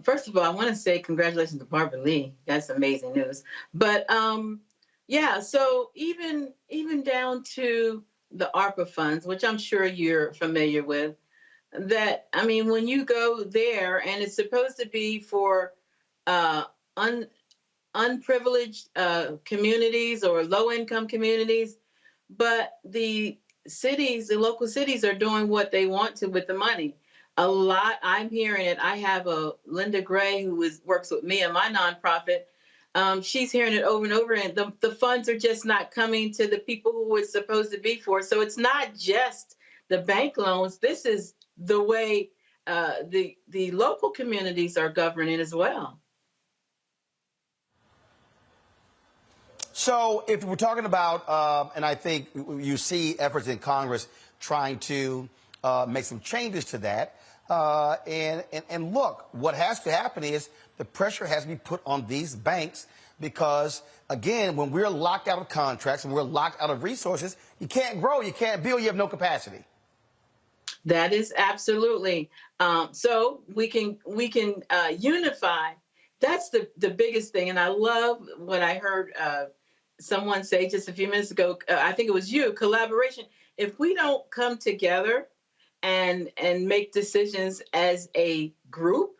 First of all, I want to say congratulations to Barbara Lee. That's amazing news. But yeah, so even down to the ARPA funds, which I'm sure you're familiar with, that, I mean, when you go there and it's supposed to be for unprivileged communities or low-income communities, but the local cities are doing what they want to with the money. A lot, I'm hearing it. I have a Linda Gray who works with me in my nonprofit. She's hearing it over and over, and the funds are just not coming to the people who it's supposed to be for. So it's not just the bank loans. This is the way the local communities are governing as well. So if we're talking about, and I think you see efforts in Congress trying to make some changes to that, and look, what has to happen is the pressure has to be put on these banks because, again, when we're locked out of contracts and we're locked out of resources, you can't grow, you can't build, you have no capacity. That is absolutely. So we can unify. That's the biggest thing. And I love what I heard someone say just a few minutes ago. I think it was you, collaboration. If we don't come together and make decisions as a group,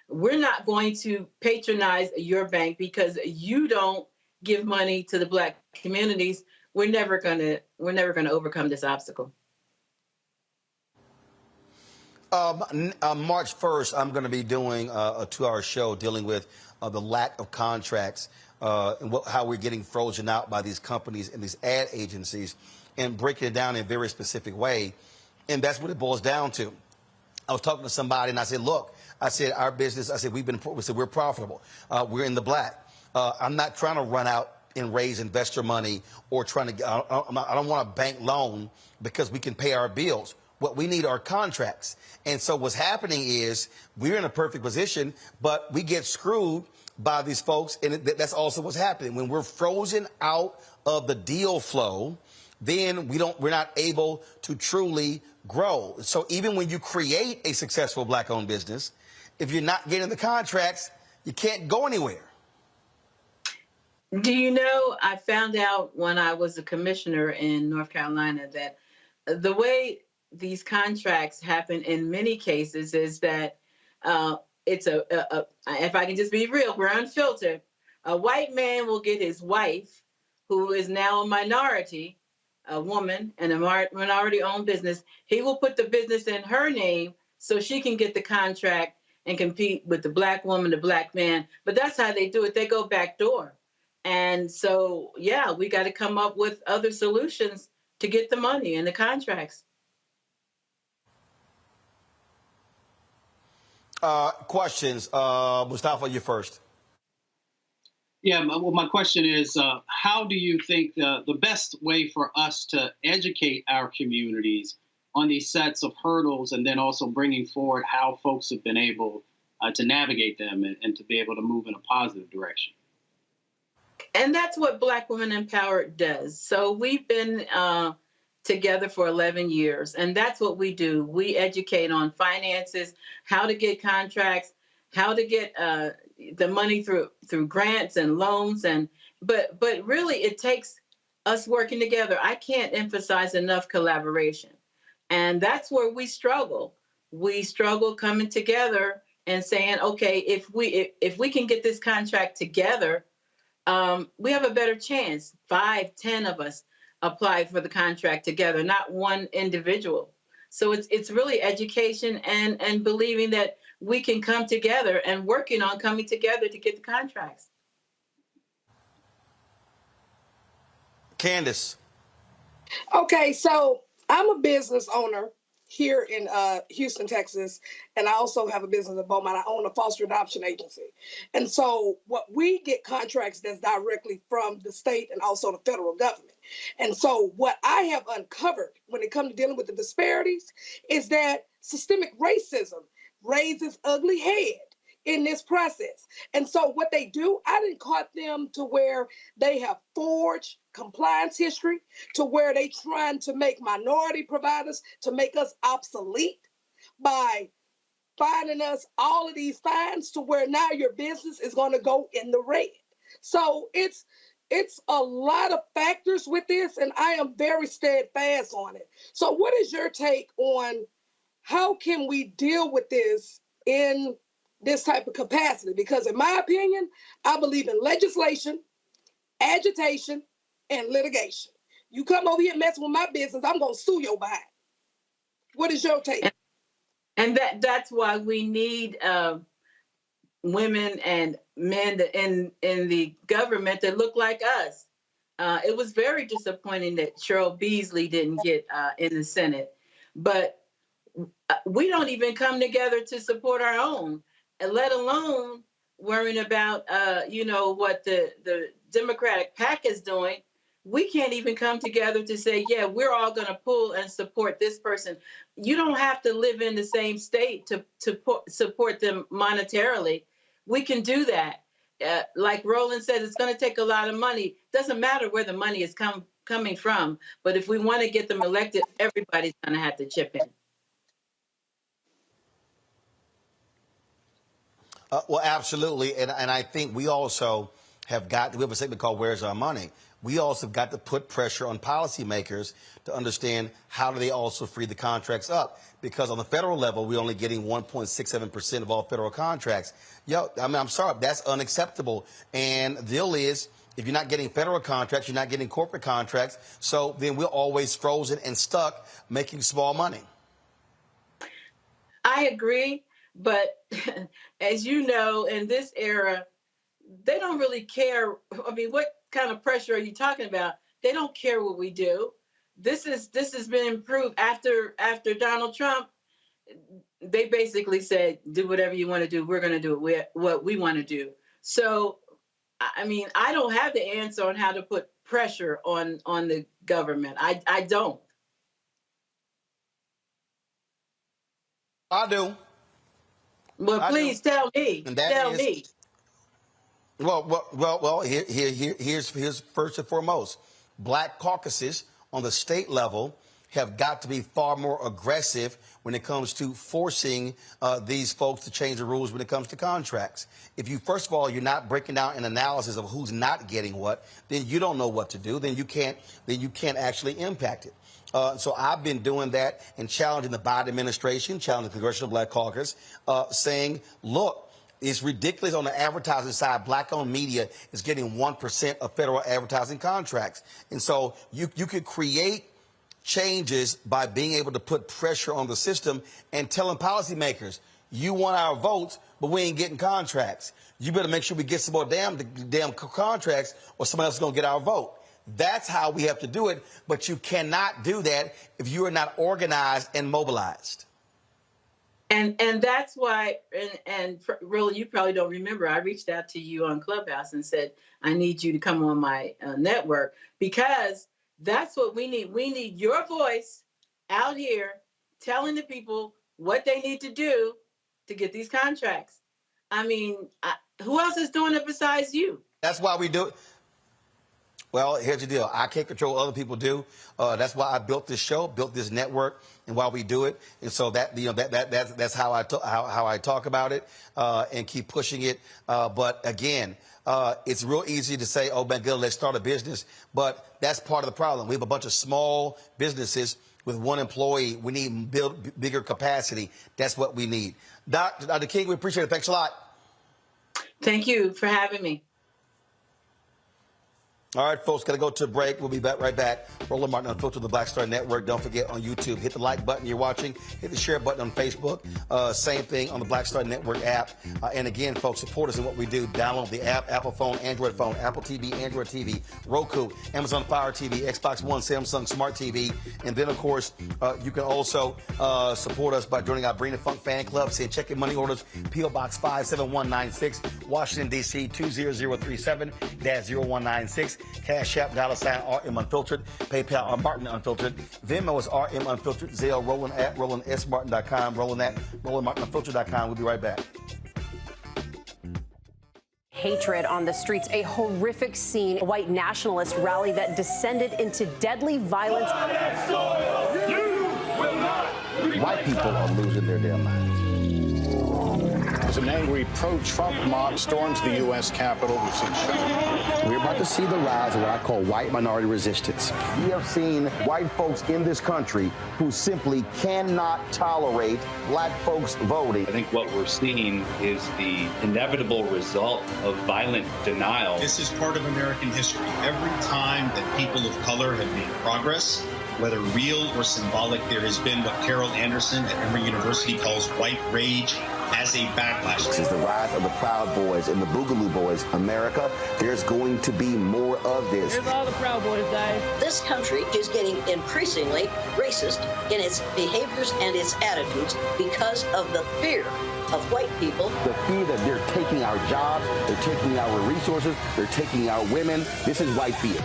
we're not going to patronize your bank because you don't give money to the Black communities. We're never gonna overcome this obstacle. March 1st, I'm going to be doing a 2-hour show dealing with the lack of contracts and how we're getting frozen out by these companies and these ad agencies and breaking it down in a very specific way. And that's what it boils down to. I was talking to somebody and I said, look, our business, we're profitable. We're in the black. I'm not trying to run out and raise investor money or I don't want a bank loan because we can pay our bills. What we need are contracts. And so what's happening is we're in a perfect position, but we get screwed by these folks. And that's also what's happening. When we're frozen out of the deal flow, then we're not able to truly grow. So even when you create a successful Black-owned business, if you're not getting the contracts, you can't go anywhere. Do you know, I found out when I was a commissioner in North Carolina that the way these contracts happen in many cases is that it's if I can just be real, we're unfiltered. A white man will get his wife, who is now a minority, a woman, and a minority-owned business. He will put the business in her name so she can get the contract and compete with the Black woman, the Black man. But that's how they do it. They go backdoor. And so, yeah, we got to come up with other solutions to get the money and the contracts. Questions. Mustafa, you first. Yeah, well, my question is, how do you think the best way for us to educate our communities on these sets of hurdles and then also bringing forward how folks have been able to navigate them and to be able to move in a positive direction? And that's what Black Women Empowered does. So we've been together for 11 years, and that's what we do. We educate on finances, how to get contracts, how to get the money through grants and loans, but really it takes us working together. I can't emphasize enough collaboration, and that's where we struggle. We struggle coming together and saying, okay, if we can get this contract together, we have a better chance. 5, 10 of us apply for the contract together, not one individual. So it's really education and believing that we can come together and working on coming together to get the contracts. Candace. Okay, so I'm a business owner here in Houston, Texas, and I also have a business in Beaumont. I own a foster adoption agency. And so what we get contracts that's directly from the state and also the federal government. And so what I have uncovered when it comes to dealing with the disparities is that systemic racism raises ugly head in this process. And so what they do, I didn't caught them to where they have forged compliance history, to where they trying to make minority providers to make us obsolete by finding us all of these fines to where now your business is going to go in the red. So it's a lot of factors with this, and I am very steadfast on it. So what is your take on how can we deal with this in this type of capacity? Because in my opinion, I believe in legislation, agitation, and litigation. You come over here messing with my business, I'm going to sue your behind. What is your take? And that's why we need women and men in the government that look like us. It was very disappointing that Cheryl Beasley didn't get in the Senate, but we don't even come together to support our own, let alone worrying about what the Democratic PAC is doing. We can't even come together to say, yeah, we're all going to pull and support this person. You don't have to live in the same state to support them monetarily. We can do that. Like Roland said, it's going to take a lot of money. Doesn't matter where the money is coming from. But if we want to get them elected, everybody's going to have to chip in. Well, absolutely. And I think we also we have a segment called Where's Our Money? We also got to put pressure on policymakers to understand how do they also free the contracts up. Because on the federal level, we're only getting 1.67% of all federal contracts. I'm sorry, that's unacceptable. And the deal is, if you're not getting federal contracts, you're not getting corporate contracts. So then we're always frozen and stuck making small money. I agree. But as you know, in this era, they don't really care. I mean, what kind of pressure are you talking about? They don't care what we do. This has been improved after Donald Trump. They basically said, do whatever you want to do. We're going to do what we want to do. So, I mean, I don't have the answer on how to put pressure on the government. I don't. I do. Well, please tell me. Tell me. Well. Here's first and foremost. Black caucuses on the state level have got to be far more aggressive when it comes to forcing these folks to change the rules when it comes to contracts. If you, first of all, you're not breaking down an analysis of who's not getting what, then you don't know what to do. Then you can't actually impact it. So I've been doing that and challenging the Biden administration, challenging the Congressional Black Caucus, saying, look, it's ridiculous on the advertising side. Black-owned media is getting 1% of federal advertising contracts. And so you could create changes by being able to put pressure on the system and telling policymakers, you want our votes, but we ain't getting contracts. You better make sure we get some more damn contracts or someone else is going to get our vote. That's how we have to do it, but you cannot do that if you are not organized and mobilized. And that's why, and really, you probably don't remember, I reached out to you on Clubhouse and said, I need you to come on my network, because that's what we need. We need your voice out here telling the people what they need to do to get these contracts. I mean, who else is doing it besides you? That's why we do it. Well, here's the deal. I can't control what other people do. That's why I built this show, built this network, and why we do it. And so that's how I talk about it and keep pushing it. But again, it's real easy to say, oh, man, good, let's start a business. But that's part of the problem. We have a bunch of small businesses with one employee. We need bigger capacity. That's what we need. Dr. King, we appreciate it. Thanks a lot. Thank you for having me. All right, folks, got to go to a break. We'll be right back. Roland Martin Unfiltered, the Black Star Network. Don't forget on YouTube, hit the like button you're watching. Hit the share button on Facebook. Same thing on the Black Star Network app. And again, folks, support us in what we do. Download the app, Apple phone, Android phone, Apple TV, Android TV, Roku, Amazon Fire TV, Xbox One, Samsung Smart TV. And then, of course, you can also support us by joining our Bring the Funk fan club. Say, check your money orders. P.O. Box 57196, Washington, D.C. 20037-0196. Cash App, $RM Unfiltered. PayPal, Martin Unfiltered. Venmo is RM Unfiltered. Zelle, Roland at RolandSMartin.com. Roland at RolandMartinUnfiltered.com. We'll be right back. Hatred on the streets, a horrific scene, a white nationalist rally that descended into deadly violence. White people are losing their damn minds. As an angry pro-Trump mob storms the U.S. Capitol, we've seen We're about to see the rise of what I call white minority resistance. We have seen white folks in this country who simply cannot tolerate black folks voting. I think what we're seeing is the inevitable result of violent denial. This is part of American history. Every time that people of color have made progress, whether real or symbolic, there has been what Carol Anderson at Emory University calls white rage as a backlash. This is the rise of the Proud Boys and the Boogaloo Boys. America, there's going to be more of this. Here's all the Proud Boys, guys. This country is getting increasingly racist in its behaviors and its attitudes because of the fear of white people. The fear that they're taking our jobs, they're taking our resources, they're taking our women. This is white fear.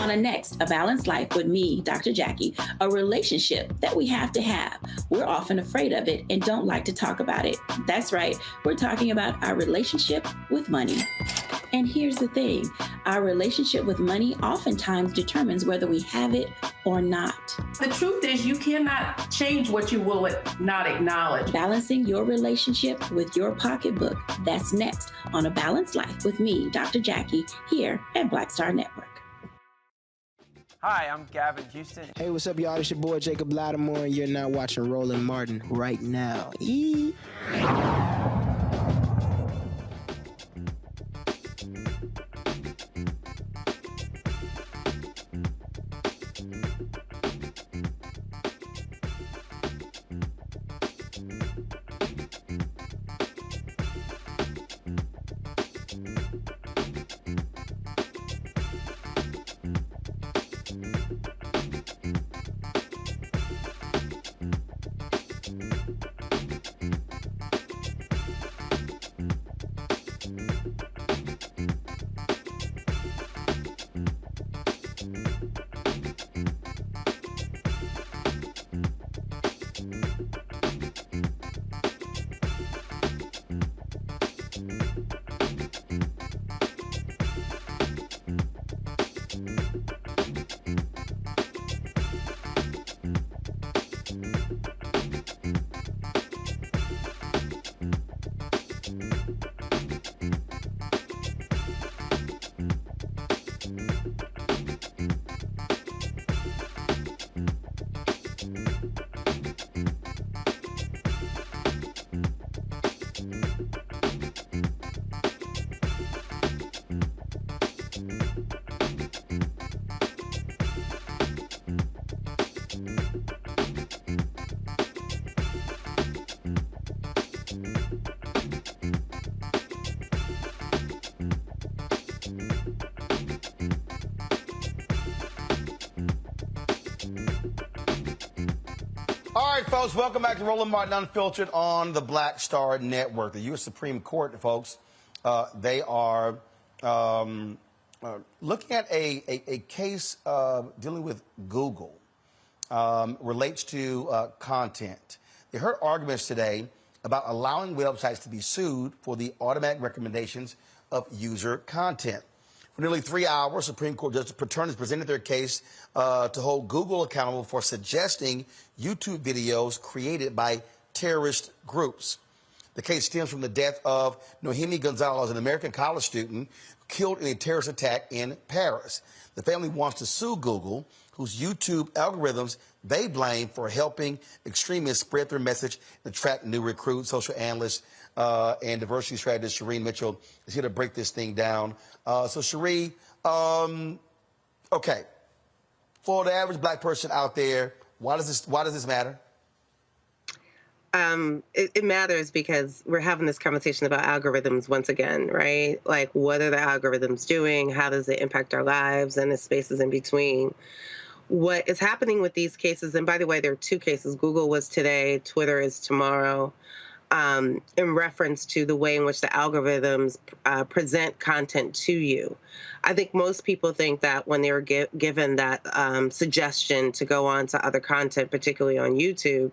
On next, A Balanced Life with me, Dr. Jackie, a relationship that we have to have. We're often afraid of it and don't like to talk about it. That's right, we're talking about our relationship with money. And here's the thing, our relationship with money oftentimes determines whether we have it or not. The truth is you cannot change what you will not acknowledge. Balancing your relationship with your pocketbook. That's next on A Balanced Life with me, Dr. Jackie, here at Black Star Network. Hi, I'm Gavin Houston. Hey, what's up, y'all? It's your boy, Jacob Lattimore, and you're now watching Roland Martin right now. All right, folks, welcome back to Roland Martin Unfiltered on the Black Star Network. The U.S. Supreme Court, folks, they are looking at a case dealing with Google, relates to content. They heard arguments today about allowing websites to be sued for the automatic recommendations of user content. For nearly 3 hours, Supreme Court Justice Paterno presented their case to hold Google accountable for suggesting YouTube videos created by terrorist groups. The case stems from the death of Nohemi Gonzalez, an American college student killed in a terrorist attack in Paris. The family wants to sue Google, whose YouTube algorithms they blame for helping extremists spread their message and attract new recruits. Social analyst and diversity strategist Shireen Mitchell is here to break this thing down. So Shireen, okay, for the average black person out there, why does this matter? It matters because we're having this conversation about algorithms once again, right? Like, what are the algorithms doing? How does it impact our lives and the spaces in between? What is happening with these cases, and by the way, there are two cases. Google was today, Twitter is tomorrow, in reference to the way in which the algorithms present content to you. I think most people think that when they were given that suggestion to go on to other content, particularly on YouTube,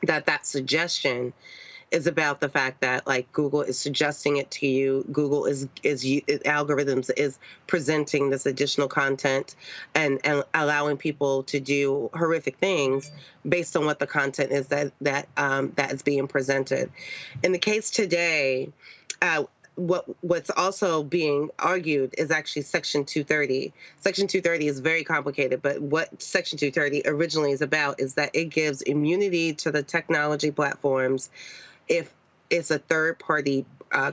that suggestion is about the fact that like Google is suggesting it to you. Google algorithms is presenting this additional content and allowing people to do horrific things based on what the content is that is being presented. In the case today, what's also being argued is actually Section 230. Section 230 is very complicated, but what Section 230 originally is about is that it gives immunity to the technology platforms if it's a third-party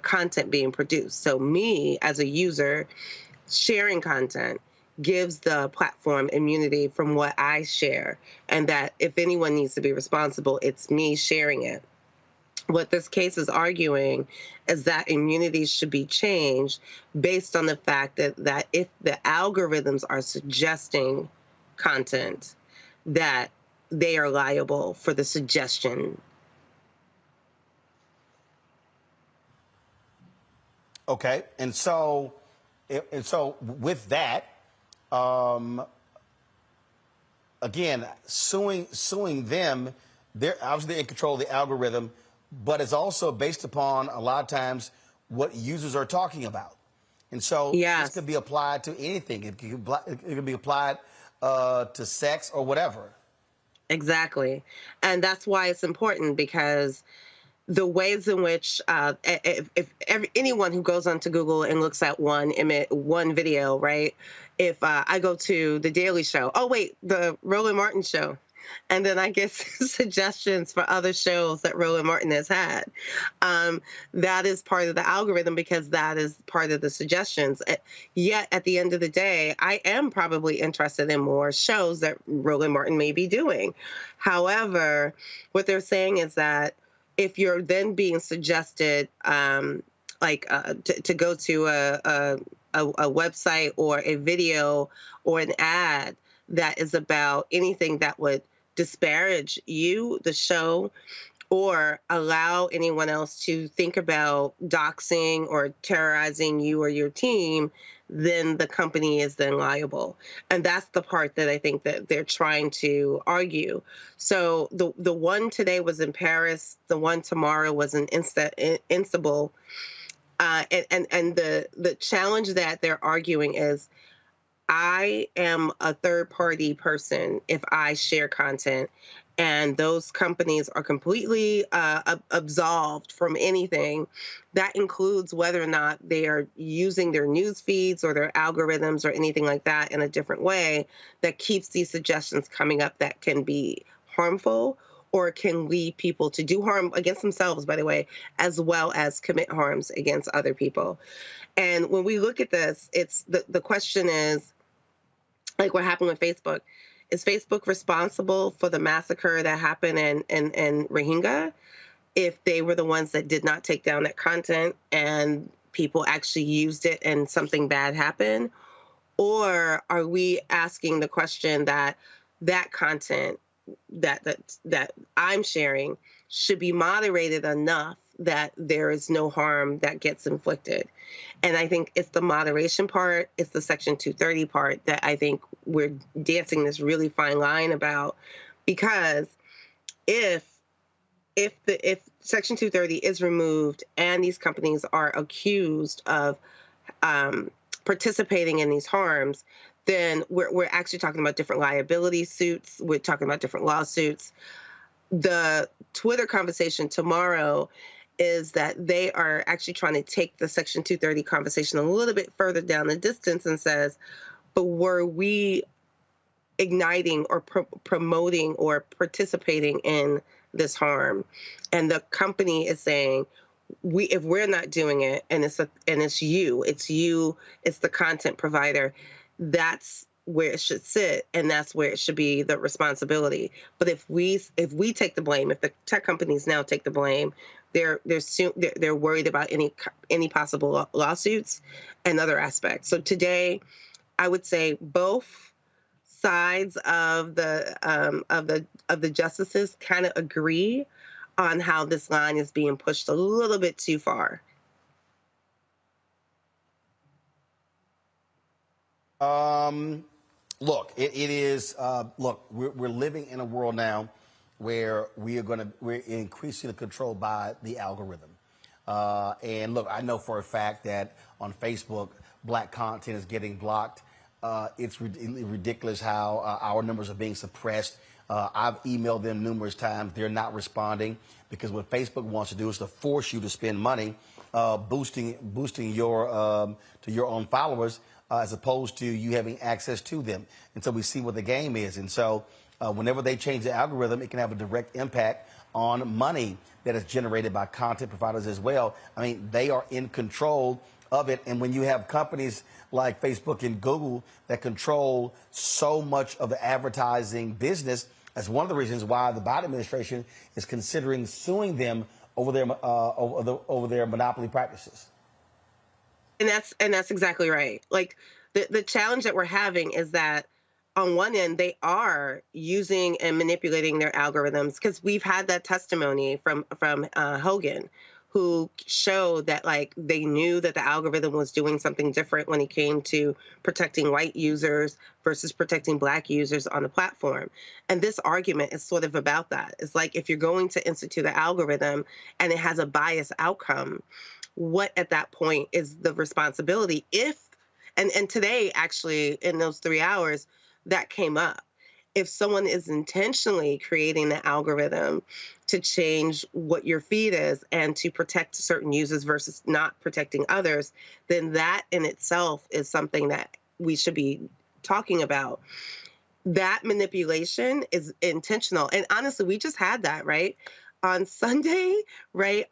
content being produced. So me, as a user, sharing content gives the platform immunity from what I share, and that if anyone needs to be responsible, it's me sharing it. What this case is arguing is that immunity should be changed based on the fact that if the algorithms are suggesting content, that they are liable for the suggestion. Okay, and so with that, again, suing them, they're obviously in control of the algorithm, but it's also based upon a lot of times what users are talking about. And so this could be applied to anything. It could be applied to sex or whatever. Exactly. And that's why it's important, because the ways in which anyone who goes onto Google and looks at one video, right? If I go to The Daily Show, the Roland Martin Show, and then I get suggestions for other shows that Roland Martin has had. That is part of the algorithm, because that is part of the suggestions. Yet at the end of the day, I am probably interested in more shows that Roland Martin may be doing. However, what they're saying is that if you're then being suggested to go to a website or a video or an ad that is about anything that would disparage you, the show, or allow anyone else to think about doxing or terrorizing you or your team, then the company is then liable. And that's the part that I think that they're trying to argue. So the one today was in Paris, the one tomorrow was in Istanbul. And the challenge that they're arguing is, I am a third-party person if I share content, and those companies are completely absolved from anything. That includes whether or not they are using their news feeds or their algorithms or anything like that in a different way that keeps these suggestions coming up that can be harmful or can lead people to do harm against themselves, by the way, as well as commit harms against other people. And when we look at this, it's the question is, like what happened with Facebook. Is Facebook responsible for the massacre that happened in Rohingya if they were the ones that did not take down that content and people actually used it and something bad happened? Or are we asking the question that content that I'm sharing should be moderated enough that there is no harm that gets inflicted? And I think it's the moderation part, it's the Section 230 part that I think we're dancing this really fine line about, because if Section 230 is removed and these companies are accused of participating in these harms, then we're actually talking about different liability suits. We're talking about different lawsuits. The Twitter conversation tomorrow is that they are actually trying to take the Section 230 conversation a little bit further down the distance and says, but were we igniting or promoting or participating in this harm? And the company is saying, if we're not doing it, and it's the content provider, that's where it should sit, and that's where it should be the responsibility. But if we take the blame, if the tech companies now take the blame, they're worried about any possible lawsuits and other aspects. So today, I would say both sides of the justices kind of agree on how this line is being pushed a little bit too far. Look, it is. Look, we're living in a world now where we're increasingly controlled by the algorithm. And look, I know for a fact that on Facebook, black content is getting blocked. It's ridiculous how our numbers are being suppressed. I've emailed them numerous times. They're not responding because what Facebook wants to do is to force you to spend money boosting your to your own followers as opposed to you having access to them. And so we see what the game is. And so whenever they change the algorithm, it can have a direct impact on money that is generated by content providers as well. I mean, they are in control of it. And when you have companies like Facebook and Google that control so much of the advertising business, that's one of the reasons why the Biden administration is considering suing them over their monopoly practices. And that's exactly right. Like the challenge that we're having is that on one end, they are using and manipulating their algorithms, because we've had that testimony from Hogan, who showed that like they knew that the algorithm was doing something different when it came to protecting white users versus protecting black users on the platform. And this argument is sort of about that. It's like if you're going to institute an algorithm and it has a biased outcome, what at that point is the responsibility? And today, actually, in those 3 hours, that came up. If someone is intentionally creating the algorithm to change what your feed is and to protect certain users versus not protecting others, then that in itself is something that we should be talking about. That manipulation is intentional. And honestly, we just had that, right? On Sunday, right?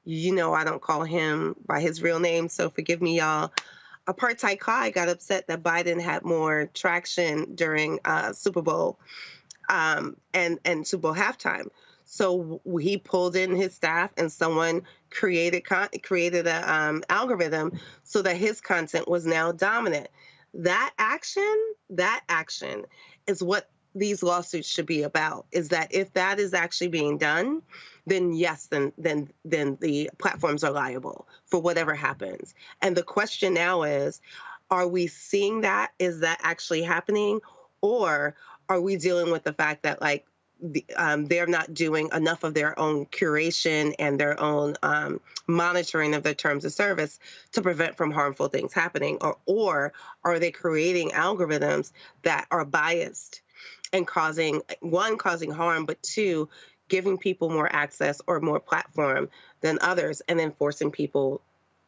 You know, I don't call him by his real name, so forgive me, y'all. Apartheid Kai got upset that Biden had more traction during Super Bowl and Super Bowl halftime. So he pulled in his staff and someone created an algorithm so that his content was now dominant. That action is what these lawsuits should be about, is that if that is actually being done, then yes, then the platforms are liable for whatever happens. And the question now is, are we seeing that? Is that actually happening? Or are we dealing with the fact that like they're not doing enough of their own curation and their own monitoring of their terms of service to prevent from harmful things happening? Or are they creating algorithms that are biased and causing harm, but two, giving people more access or more platform than others, and then forcing people,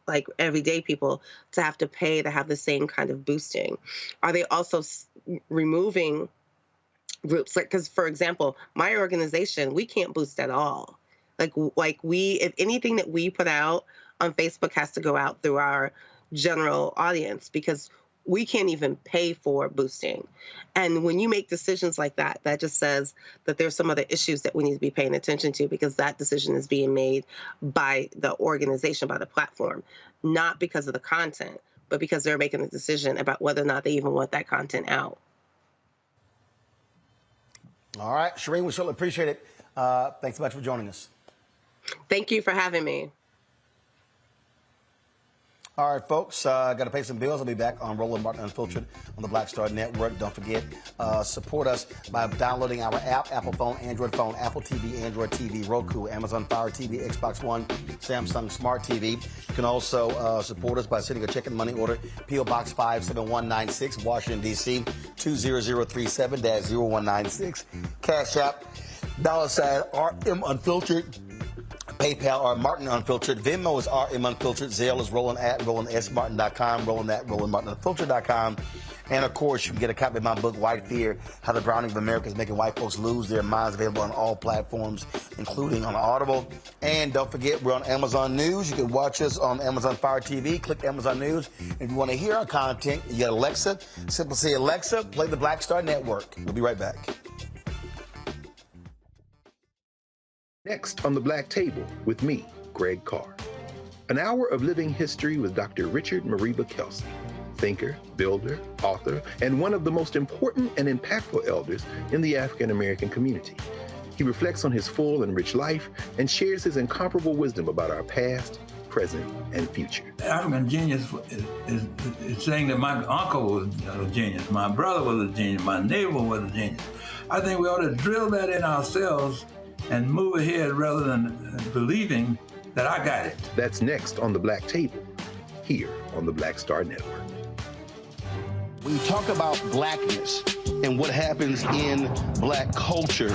like everyday people, to have to pay to have the same kind of boosting? Are they also removing groups? Like, because for example, my organization, we can't boost at all. Like we, if anything that we put out on Facebook has to go out through our general audience, because we can't even pay for boosting. And when you make decisions like that, that just says that there's some other issues that we need to be paying attention to, because that decision is being made by the organization, by the platform, not because of the content, but because they're making a decision about whether or not they even want that content out. All right, Shireen, we certainly appreciate it. Thanks so much for joining us. Thank you for having me. All right, folks, got to pay some bills. I'll be back on Roland Martin Unfiltered on the Black Star Network. Don't forget, support us by downloading our app, Apple phone, Android phone, Apple TV, Android TV, Roku, Amazon Fire TV, Xbox One, Samsung Smart TV. You can also support us by sending a check and money order, P.O. Box 57196, Washington, D.C., 20037-0196. Cash App, $RM Unfiltered. PayPal or Martin Unfiltered. Venmo is RM Unfiltered. Zelle is Roland@RolandSMartin.com, Roland@RolandMartinUnfiltered.com. And of course, you can get a copy of my book, White Fear, How the Browning of America is Making White Folks Lose Their Minds, available on all platforms, including on Audible. And don't forget, we're on Amazon News. You can watch us on Amazon Fire TV. Click Amazon News. If you want to hear our content, you get Alexa. Simply say, Alexa, play the Black Star Network. We'll be right back. Next on the Black Table with me, Greg Carr. An hour of living history with Dr. Richard Mariba Kelsey, thinker, builder, author, and one of the most important and impactful elders in the African American community. He reflects on his full and rich life and shares his incomparable wisdom about our past, present, and future. African genius is saying that my uncle was a genius, my brother was a genius, my neighbor was a genius. I think we ought to drill that in ourselves and move ahead rather than believing that I got it. That's next on The Black Table, here on the Black Star Network. When you talk about blackness and what happens in black culture,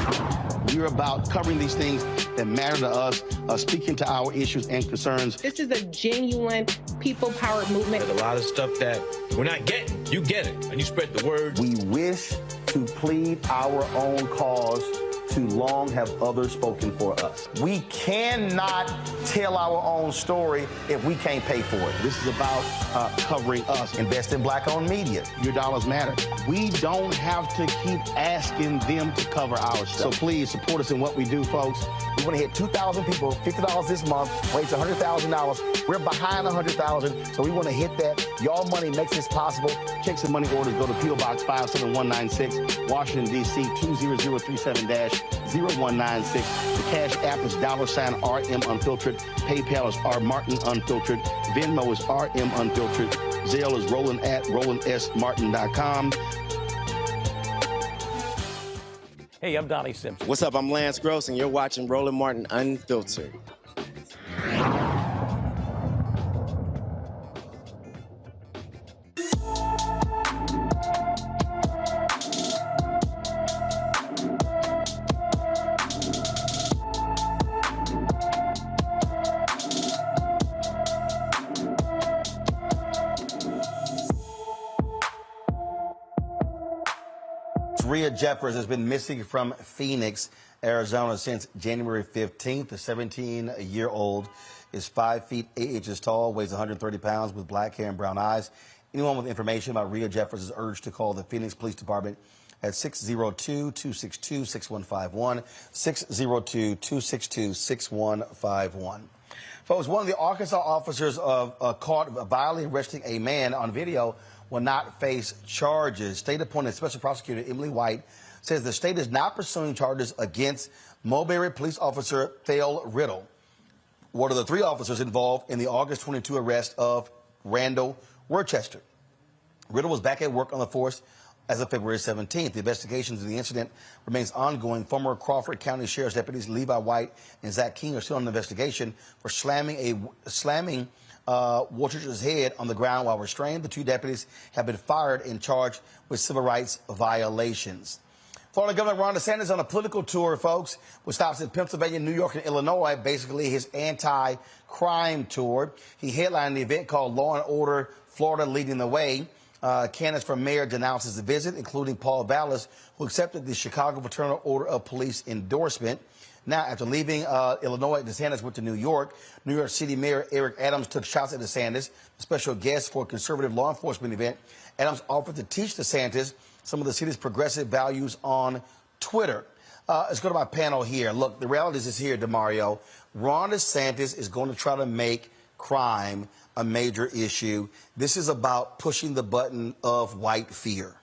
we're about covering these things that matter to us, speaking to our issues and concerns. This is a genuine people-powered movement. There's a lot of stuff that we're not getting. You get it, and you spread the word. We wish to plead our own cause. Too long have others spoken for us. We cannot tell our own story if we can't pay for it. This is about covering us. Invest in black-owned media. Your dollars matter. We don't have to keep asking them to cover our stuff. So please support us in what we do, folks. We want to hit 2,000 people, $50 this month, raise $100,000. We're behind 100,000, so we want to hit that. Y'all money makes this possible. Checks and money orders go to P.O. Box 57196, Washington, D.C. 20037-0196. The Cash App is $RM Unfiltered. PayPal is R Martin Unfiltered. Venmo is RM Unfiltered. Zelle is Roland at RolandSMartin.com. Hey, I'm Donnie Simpson. What's up? I'm Lance Gross, and you're watching Roland Martin Unfiltered. Rhea Jeffers has been missing from Phoenix, Arizona since January 15th. The 17-year-old is 5 feet 8 inches tall, weighs 130 pounds, with black hair and brown eyes. Anyone with information about Rhea Jeffers is urged to call the Phoenix Police Department at 602-262-6151, 602-262-6151. Folks, one of the Arkansas officers caught violently arresting a man on video will not face charges. State-appointed Special Prosecutor Emily White says the state is not pursuing charges against Mulberry Police Officer Thale Riddle, one of the 3 officers involved in the August 22 arrest of Randall Worcester. Riddle was back at work on the force as of February 17th. The investigation into the incident remains ongoing. Former Crawford County Sheriff's deputies Levi White and Zach King are still on the investigation for slamming Worcester's head on the ground while restrained. The 2 deputies have been fired and charged with civil rights violations. Florida Governor Ron DeSantis on a political tour, folks, which stops in Pennsylvania, New York, and Illinois, basically his anti-crime tour. He headlined the event called Law and Order, Florida Leading the Way. Candidates for mayor denounces the visit, including Paul Vallis, who accepted the Chicago Fraternal Order of Police endorsement. Now, after leaving Illinois, DeSantis went to New York. New York City Mayor Eric Adams took shots at DeSantis, a special guest for a conservative law enforcement event. Adams offered to teach DeSantis some of the city's progressive values on Twitter. Let's go to my panel here. Look, the reality is here, DeMario. Ron DeSantis is going to try to make crime a major issue. This is about pushing the button of white fear.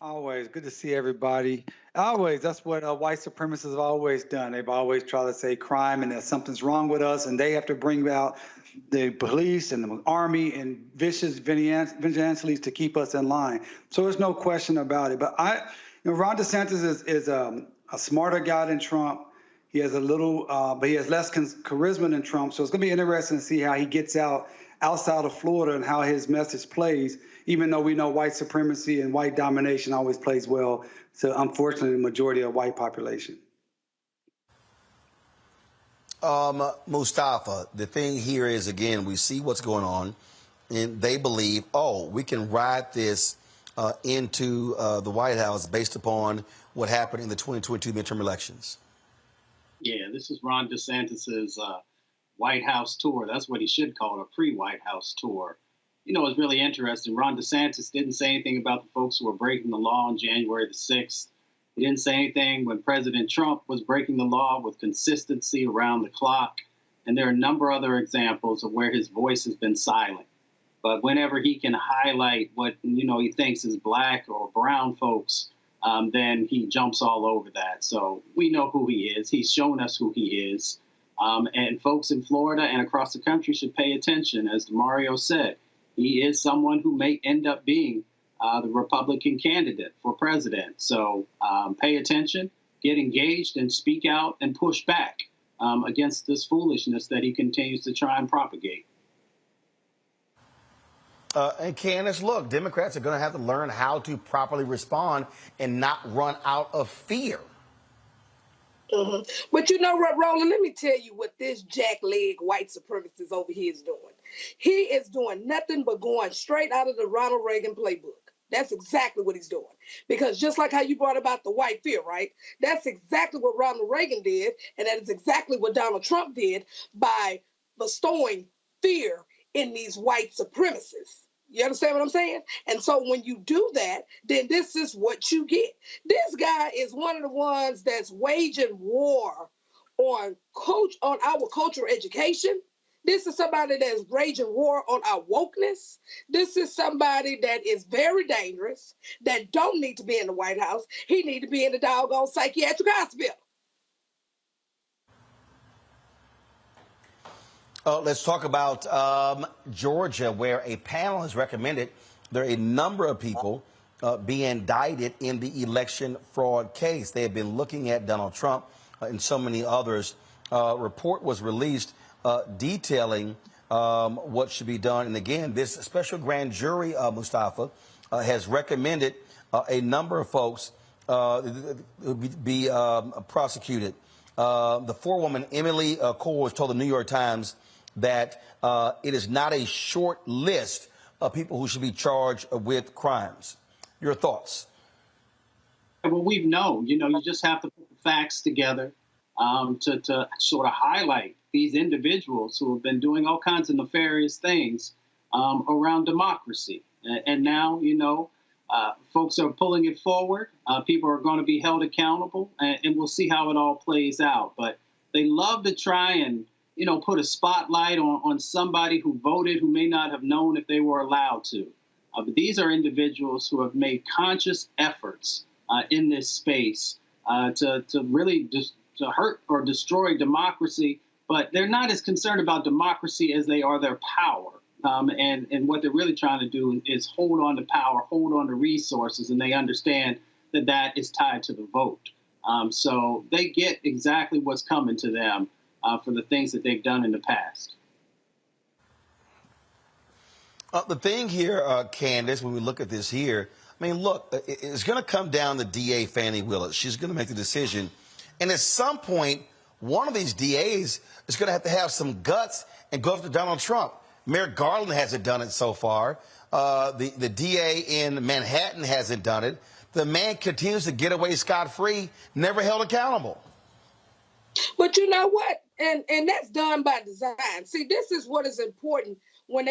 Always good to see everybody. Always, that's what white supremacists have always done. They've always tried to say crime and that something's wrong with us, and they have to bring out the police and the army and vicious vigilantes to keep us in line. So there's no question about it. But Ron DeSantis is a smarter guy than Trump. He has but he has less charisma than Trump. So it's going to be interesting to see how he gets outside of Florida and how his message plays, even though we know white supremacy and white domination always plays well to, unfortunately, the majority of the white population. Mustafa, the thing here is, again, we see what's going on, and they believe, we can ride this into the White House based upon what happened in the 2022 midterm elections. Yeah, this is Ron DeSantis's White House tour. That's what he should call it, a pre-White House tour. You know, it's really interesting. Ron DeSantis didn't say anything about the folks who were breaking the law on January the 6th. He didn't say anything when President Trump was breaking the law with consistency around the clock. And there are a number of other examples of where his voice has been silent. But whenever he can highlight what, he thinks is black or brown folks, then he jumps all over that. So we know who he is. He's shown us who he is. And folks in Florida and across the country should pay attention. As Mario said, he is someone who may end up being the Republican candidate for president. So pay attention, get engaged, and speak out and push back against this foolishness that he continues to try and propagate. And Candace, look, Democrats are going to have to learn how to properly respond and not run out of fear. Mm-hmm. But you know what, Roland, let me tell you what this jackleg white supremacist over here is doing. He is doing nothing but going straight out of the Ronald Reagan playbook. That's exactly what he's doing. Because just like how you brought about the white fear, right? That's exactly what Ronald Reagan did, and that is exactly what Donald Trump did by bestowing fear in these white supremacists. You understand what I'm saying? And so when you do that, then this is what you get. This guy is one of the ones that's waging war on our cultural education. This is somebody that's waging war on our wokeness. This is somebody that is very dangerous, that don't need to be in the White House. He need to be in the doggone psychiatric hospital. Let's talk about Georgia, where a panel has recommended there are a number of people be indicted in the election fraud case. They have been looking at Donald Trump and so many others. A report was released detailing what should be done. And again, this special grand jury, Mustafa, has recommended a number of folks be prosecuted. The forewoman, Emily Cole, told the New York Times that it is not a short list of people who should be charged with crimes. Your thoughts? Well, we've known, you just have to put the facts together to sort of highlight these individuals who have been doing all kinds of nefarious things around democracy. And now, folks are pulling it forward. People are going to be held accountable, and we'll see how it all plays out. But they love to try and, put a spotlight on somebody who voted who may not have known if they were allowed to. But these are individuals who have made conscious efforts in this space to really to hurt or destroy democracy. But they're not as concerned about democracy as they are their power. And what they're really trying to do is hold on to power, hold on to resources, and they understand that that is tied to the vote. So they get exactly what's coming to them for the things that they've done in the past. The thing here, Candace, when we look at this here, I mean, look, it's going to come down to DA Fannie Willis. She's going to make the decision. And at some point, one of these DAs is going to have some guts and go after Donald Trump. Merrick Garland hasn't done it so far. The DA in Manhattan hasn't done it. The man continues to get away scot-free, never held accountable. But you know what? And that's done by design. See, this is what is important when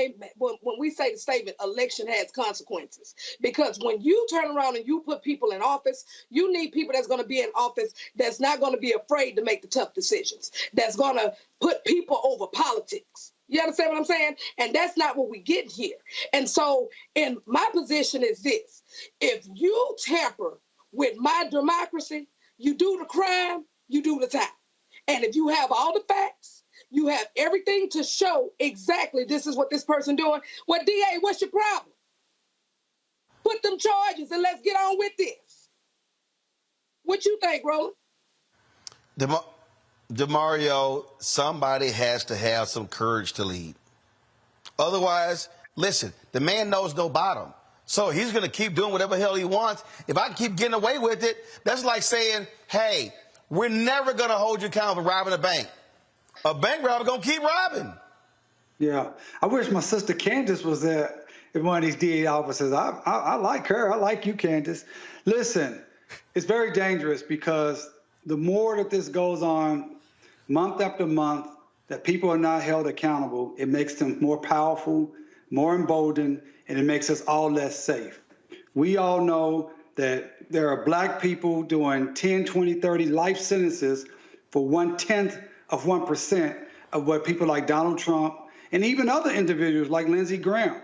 we say the statement, election has consequences. Because when you turn around and you put people in office, you need people that's going to be in office that's not going to be afraid to make the tough decisions, that's going to put people over politics. You understand what I'm saying? And that's not what we get here. And so in my position is this: if you tamper with my democracy, you do the crime, you do the time. And if you have all the facts, you have everything to show exactly this is what this person doing. Well, DA, what's your problem? Put them charges and let's get on with this. What you think, Roland? DeMario, somebody has to have some courage to lead. Otherwise, listen, the man knows no bottom. So he's going to keep doing whatever hell he wants. If I keep getting away with it, that's like saying, hey, we're never going to hold you accountable for robbing a bank. A bank robber going to keep robbing. Yeah. I wish my sister Candace was there in one of these DA offices. I like her. I like you, Candace. Listen, it's very dangerous because the more that this goes on month after month, that people are not held accountable, it makes them more powerful, more emboldened, and it makes us all less safe. We all know that there are black people doing 10, 20, 30 life sentences for 0.1% of what people like Donald Trump and even other individuals like Lindsey Graham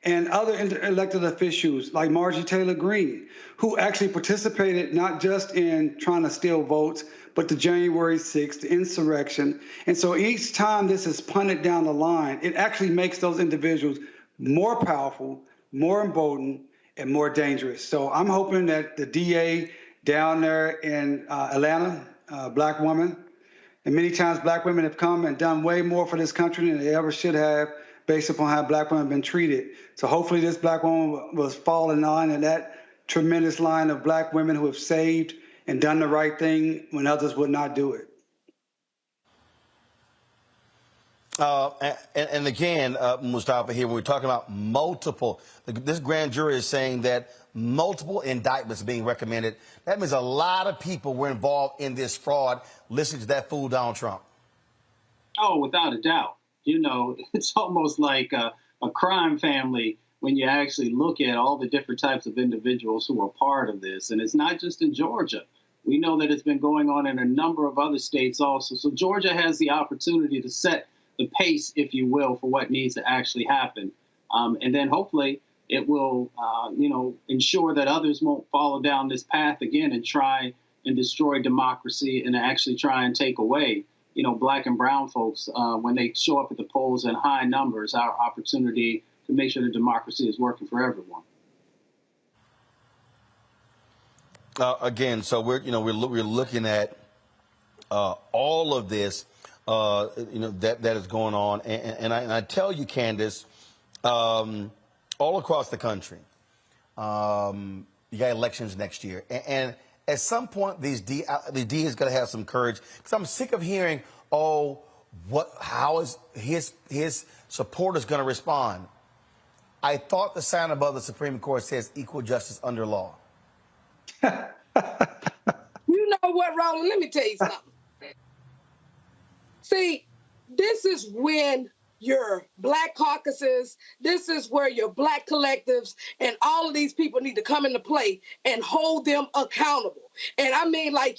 and other elected officials like Marjorie Taylor Greene, who actually participated not just in trying to steal votes, but the January 6th, the insurrection. And so each time this is punted down the line, it actually makes those individuals more powerful, more emboldened, and more dangerous. So I'm hoping that the DA down there in Atlanta, black woman, and many times black women have come and done way more for this country than they ever should have based upon how black women have been treated. So hopefully this black woman will fall in line in that tremendous line of black women who have saved and done the right thing when others would not do it. And again, Mustafa, here, when we're talking about multiple, this grand jury is saying that multiple indictments being recommended. That means a lot of people were involved in this fraud. Listen to that fool, Donald Trump. Oh, without a doubt. You know, it's almost like a crime family when you actually look at all the different types of individuals who are part of this. And it's not just in Georgia. We know that it's been going on in a number of other states also. So Georgia has the opportunity to set the pace, if you will, for what needs to actually happen. And then hopefully it will, ensure that others won't follow down this path again and try and destroy democracy and actually try and take away, black and brown folks when they show up at the polls in high numbers, our opportunity to make sure that democracy is working for everyone. Again, so we're looking at all of this, that is going on, and I tell you, Candace, all across the country, you got elections next year, and at some point, the D is going to have some courage, because I'm sick of hearing, how is his supporters going to respond? I thought the sign above the Supreme Court says equal justice under law. You know what, Roland? Let me tell you something. See, this is when your black caucuses, this is where your black collectives and all of these people need to come into play and hold them accountable. And I mean, like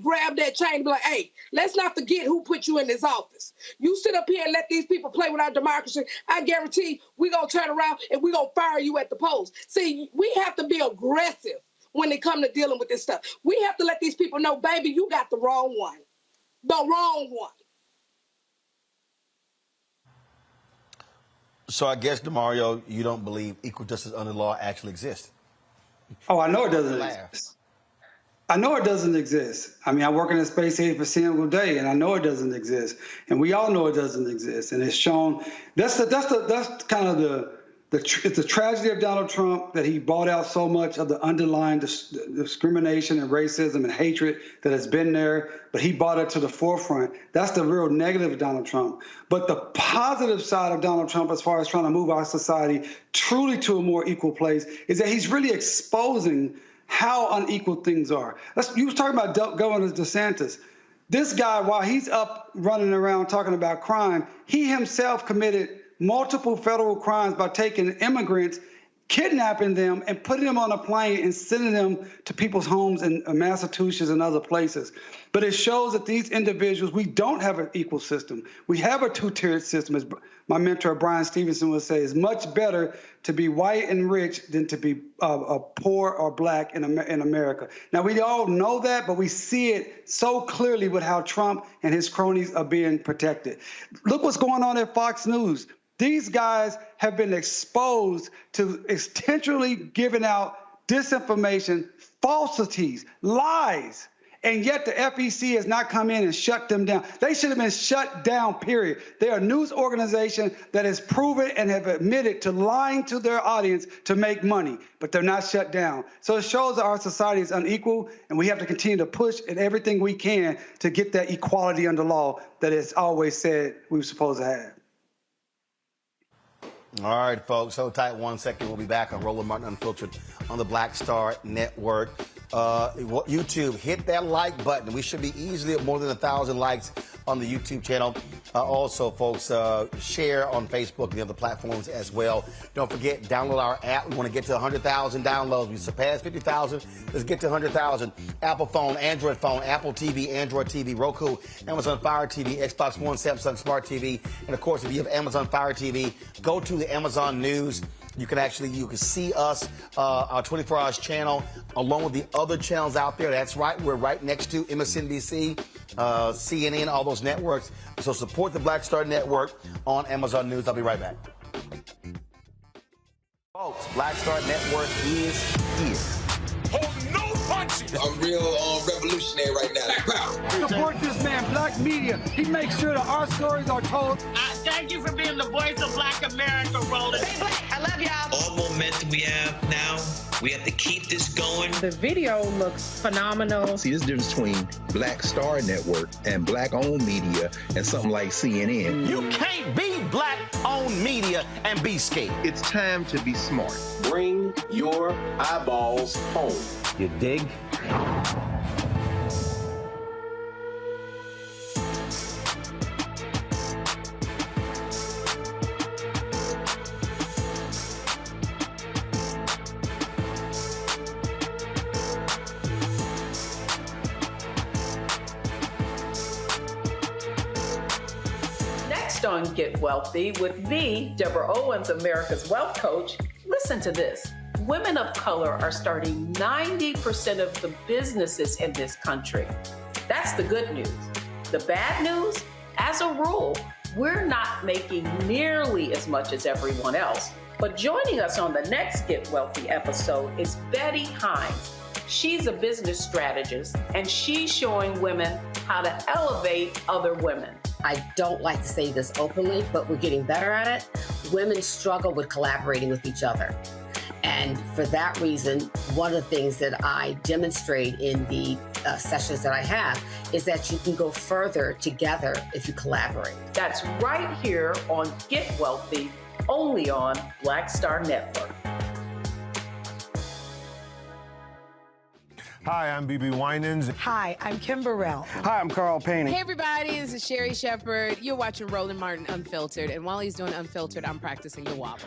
grab that chain and be like, hey, let's not forget who put you in this office. You sit up here and let these people play with our democracy, I guarantee we're going to turn around and we're going to fire you at the polls. See, we have to be aggressive when it comes to dealing with this stuff. We have to let these people know, baby, you got the wrong one. The wrong one. So I guess, DeMario, you don't believe equal justice under law actually exists. Oh, I know it doesn't exist. I know it doesn't exist. I mean, I work in the space every single day, and I know it doesn't exist. And we all know it doesn't exist. And it's shown. That's kind of it's the tragedy of Donald Trump, that he brought out so much of the underlying discrimination and racism and hatred that has been there, but he brought it to the forefront. That's the real negative of Donald Trump. But the positive side of Donald Trump, as far as trying to move our society truly to a more equal place, is that he's really exposing how unequal things are. You was talking about Governor DeSantis. This guy, while he's up running around talking about crime, he himself committed multiple federal crimes by taking immigrants, kidnapping them, and putting them on a plane and sending them to people's homes in Massachusetts and other places. But it shows that these individuals, we don't have an equal system. We have a two-tiered system. As my mentor, Brian Stevenson, would say, it's much better to be white and rich than to be poor or black in America. Now, we all know that, but we see it so clearly with how Trump and his cronies are being protected. Look what's going on at Fox News. These guys have been exposed to intentionally giving out disinformation, falsities, lies, and yet the FEC has not come in and shut them down. They should have been shut down, period. They are a news organization that has proven and have admitted to lying to their audience to make money, but they're not shut down. So it shows that our society is unequal, and we have to continue to push at everything we can to get that equality under law that it's always said we were supposed to have. All right, folks. Hold tight 1 second. We'll be back on Roland Martin Unfiltered on the Black Star Network. YouTube, hit that like button. We should be easily at more than 1,000 likes on the YouTube channel. Also, folks, share on Facebook and the other platforms as well. Don't forget, download our app. We want to get to 100,000 downloads. We surpassed 50,000. Let's get to 100,000. Apple phone, Android phone, Apple TV, Android TV, Roku, Amazon Fire TV, Xbox One, Samsung Smart TV. And, of course, if you have Amazon Fire TV, go to the Amazon News. You can see us, our 24 Hours channel, along with the other channels out there. That's right. We're right next to MSNBC, CNN, all those networks. So support the Black Star Network on Amazon News. I'll be right back. Folks, Black Star Network is here. Hold no punches. I'm real revolutionary right now. Black power. Support this man, Black Media. He makes sure that our stories are told. Thank you for being the voice of Black America, Roland. Stay black. I love y'all. All momentum we have now, we have to keep this going. The video looks phenomenal. See, this difference between Black Star Network and Black-owned media and something like CNN. You can't be Black-owned media and be scared. It's time to be smart. Bring your eyeballs home. You dig? Next on Get Wealthy with me, Deborah Owens, America's Wealth Coach. Listen to this. Women of color are starting 90% of the businesses in this country. That's the good news. The bad news, as a rule, we're not making nearly as much as everyone else. But joining us on the next Get Wealthy episode is Betty Hines. She's a business strategist, and she's showing women how to elevate other women. I don't like to say this openly, but we're getting better at it. Women struggle with collaborating with each other. And for that reason, one of the things that I demonstrate in the sessions that I have is that you can go further together if you collaborate. That's right here on Get Wealthy, only on Black Star Network. Hi, I'm BB Winans. Hi, I'm Kim Burrell. Hi, I'm Carl Payne. Hey, everybody, this is Sherry Shepherd. You're watching Roland Martin Unfiltered, and while he's doing Unfiltered, I'm practicing the wobble.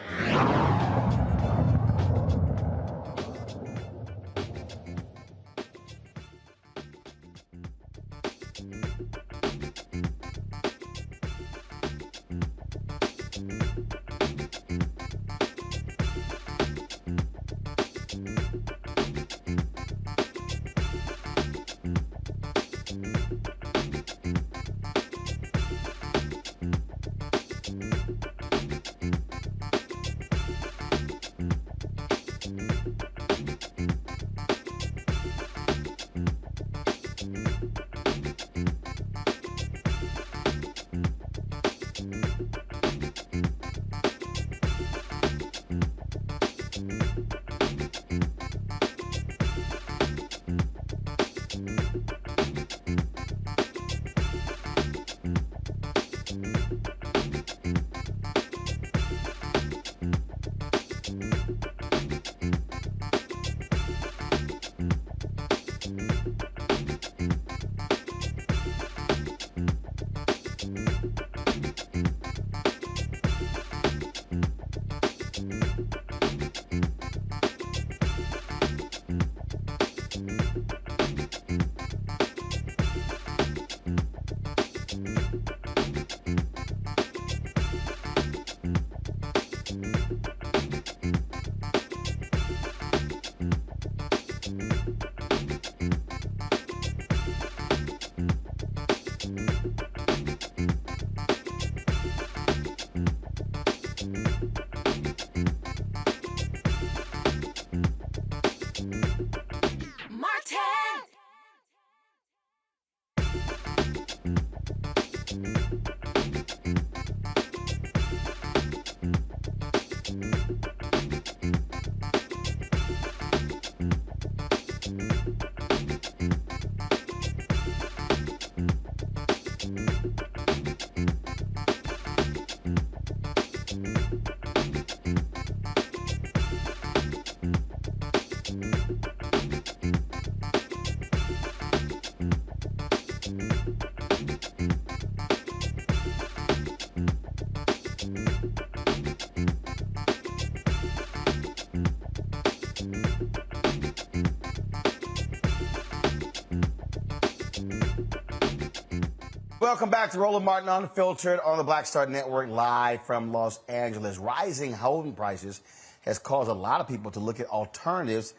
Welcome back to Roland Martin Unfiltered on the Black Star Network, live from Los Angeles. Rising home prices has caused a lot of people to look at alternatives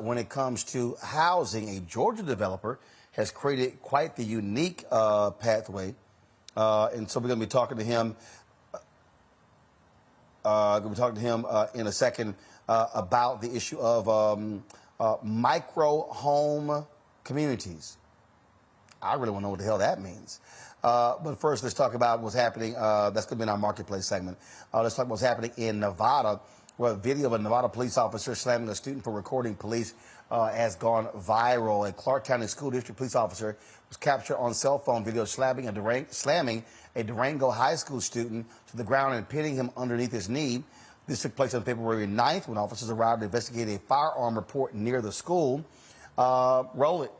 when it comes to housing. A Georgia developer has created quite the unique pathway, and so we're going to be talking to him. In a second about the issue of micro home communities. I really want to know what the hell that means. But first, let's talk about what's happening. That's going to be in our marketplace segment. Let's talk about what's happening in Nevada, where a video of a Nevada police officer slamming a student for recording police has gone viral. A Clark County School District police officer was captured on cell phone video slamming a Durango High School student to the ground and pinning him underneath his knee. This took place on February 9th when officers arrived to investigate a firearm report near the school. Roll it.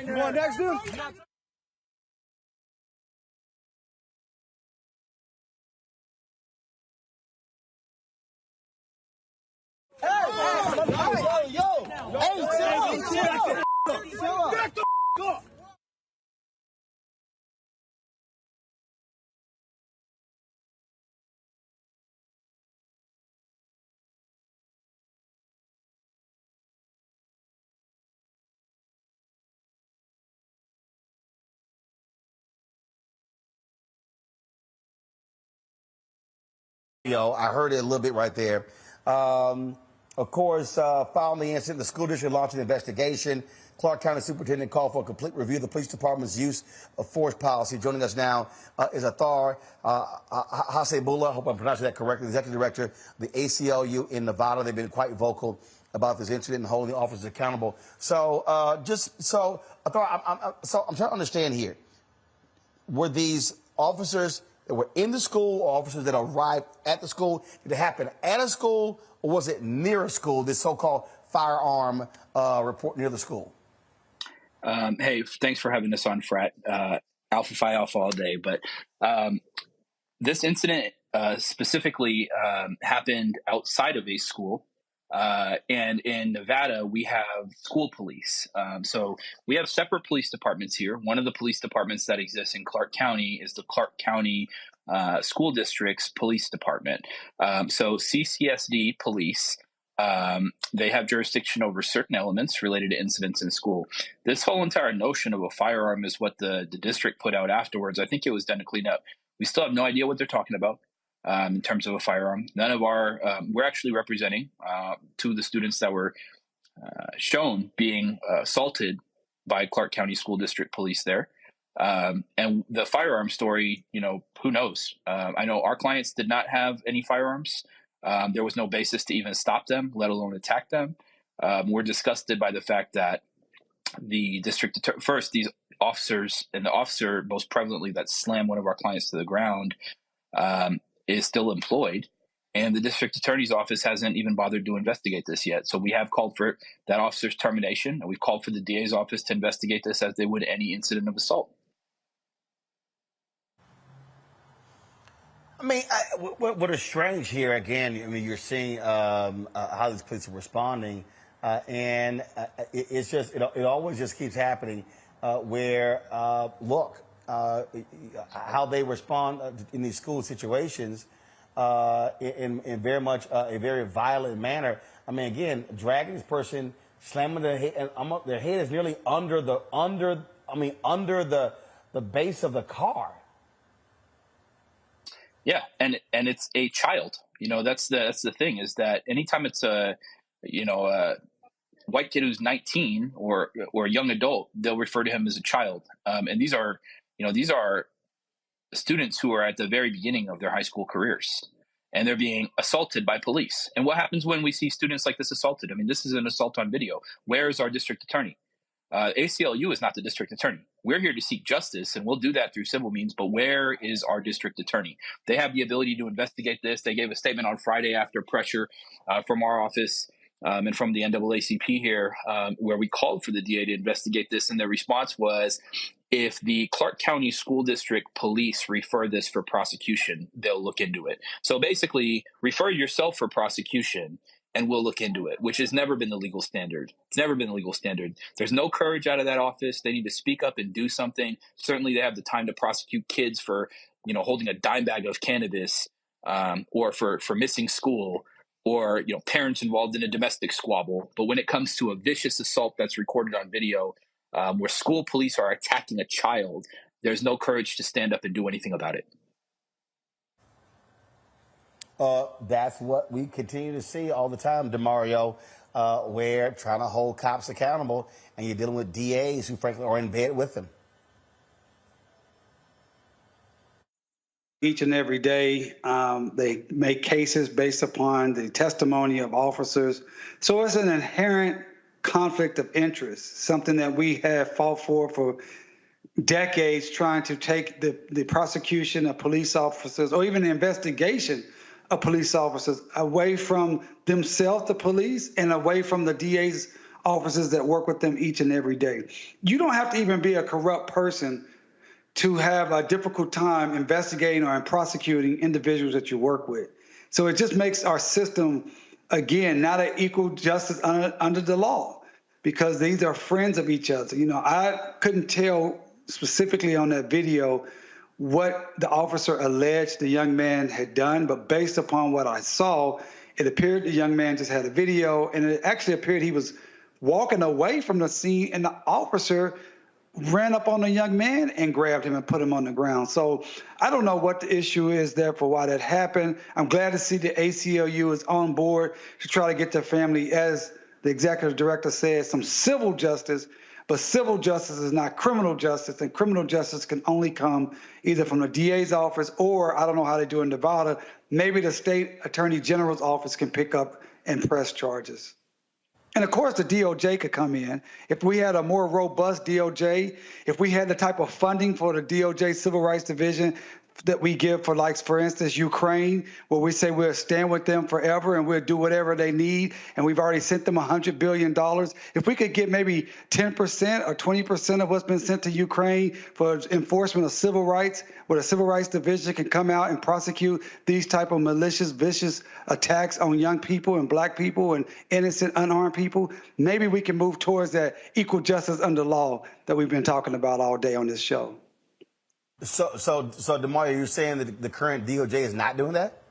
You want next, dude? I heard it a little bit right there. Of course, following the incident, the school district launched an investigation. Clark County Superintendent called for a complete review of the police department's use of force policy. Joining us now is Athar Hasebullah, I hope I'm pronouncing that correctly, Executive Director of the ACLU in Nevada. They've been quite vocal about this incident and holding the officers accountable. So, Athar, I'm trying to understand here. Were these officers that were in the school or officers that arrived at the school? Did it happen at a school or was it near a school, this so-called firearm report near the school? Hey, thanks for having us on, Frat. Alpha Phi Alpha all day. But this incident specifically happened outside of a school. And in Nevada, we have school police. So we have separate police departments here. One of the police departments that exists in Clark County is the Clark County School District's police department. So CCSD police, they have jurisdiction over certain elements related to incidents in school. This whole entire notion of a firearm is what the district put out afterwards. I think it was done to clean up. We still have no idea what they're talking about. In terms of a firearm, none of our, we're actually representing two of the students that were shown being assaulted by Clark County School District police there. And the firearm story, who knows? I know our clients did not have any firearms. There was no basis to even stop them, let alone attack them. We're disgusted by the fact that the district, first, these officers and the officer most prevalently that slammed one of our clients to the ground, is still employed, and the district attorney's office hasn't even bothered to investigate this yet. So we have called for that officer's termination, and we've called for the DA's office to investigate this as they would any incident of assault. I mean, what is strange here, again, I mean, you're seeing how these police are responding, and it's just, it always just keeps happening where, look, how they respond in these school situations in very much a very violent manner. I mean, again, dragging this person, slamming their head, and their head is nearly under the base of the car. Yeah, and it's a child. That's the thing, is that anytime it's a white kid who's 19 or a young adult, they'll refer to him as a child. And these are students who are at the very beginning of their high school careers, and they're being assaulted by police. And what happens when we see students like this assaulted? I mean, this is an assault on video. Where is our district attorney? ACLU is not the district attorney. We're here to seek justice, and we'll do that through civil means. But where is our district attorney? They have the ability to investigate this. They gave a statement on Friday after pressure from our office and from the NAACP here, where we called for the DA to investigate this. And their response was, if the Clark County School District police refer this for prosecution, they'll look into it. So basically, refer yourself for prosecution and we'll look into it, which has never been the legal standard. It's never been the legal standard. There's no courage out of that office. They need to speak up and do something. Certainly they have the time to prosecute kids for, holding a dime bag of cannabis or for missing school, or parents involved in a domestic squabble. But when it comes to a vicious assault that's recorded on video, where school police are attacking a child, there's no courage to stand up and do anything about it. That's what we continue to see all the time, DeMario, where trying to hold cops accountable, and you're dealing with DAs who, frankly, are in bed with them. Each and every day, they make cases based upon the testimony of officers. So it's an inherent conflict of interest, something that we have fought for decades, trying to take the prosecution of police officers, or even the investigation of police officers, away from themselves, the police, and away from the DA's officers that work with them each and every day. You don't have to even be a corrupt person to have a difficult time investigating or prosecuting individuals that you work with. So it just makes our system, again, not an equal justice under the law, because these are friends of each other. I couldn't tell specifically on that video what the officer alleged the young man had done, but based upon what I saw, it appeared the young man just had a video, and it actually appeared he was walking away from the scene, and the officer ran up on the young man and grabbed him and put him on the ground. So I don't know what the issue is there for why that happened. I'm glad to see the ACLU is on board to try to get their family, as the executive director said, some civil justice. But civil justice is not criminal justice, and criminal justice can only come either from the DA's office, or I don't know how they do in Nevada, maybe the state attorney general's office can pick up and press charges. And of course, the DOJ could come in. If we had a more robust DOJ, if we had the type of funding for the DOJ Civil Rights Division that we give for, like, for instance, Ukraine, where we say we'll stand with them forever and we'll do whatever they need, and we've already sent them $100 billion. If we could get maybe 10% or 20% of what's been sent to Ukraine for enforcement of civil rights, where the Civil Rights Division can come out and prosecute these type of malicious, vicious attacks on young people and black people and innocent, unarmed people, maybe we can move towards that equal justice under law that we've been talking about all day on this show. So, DeMario, you're saying that the current DOJ is not doing that?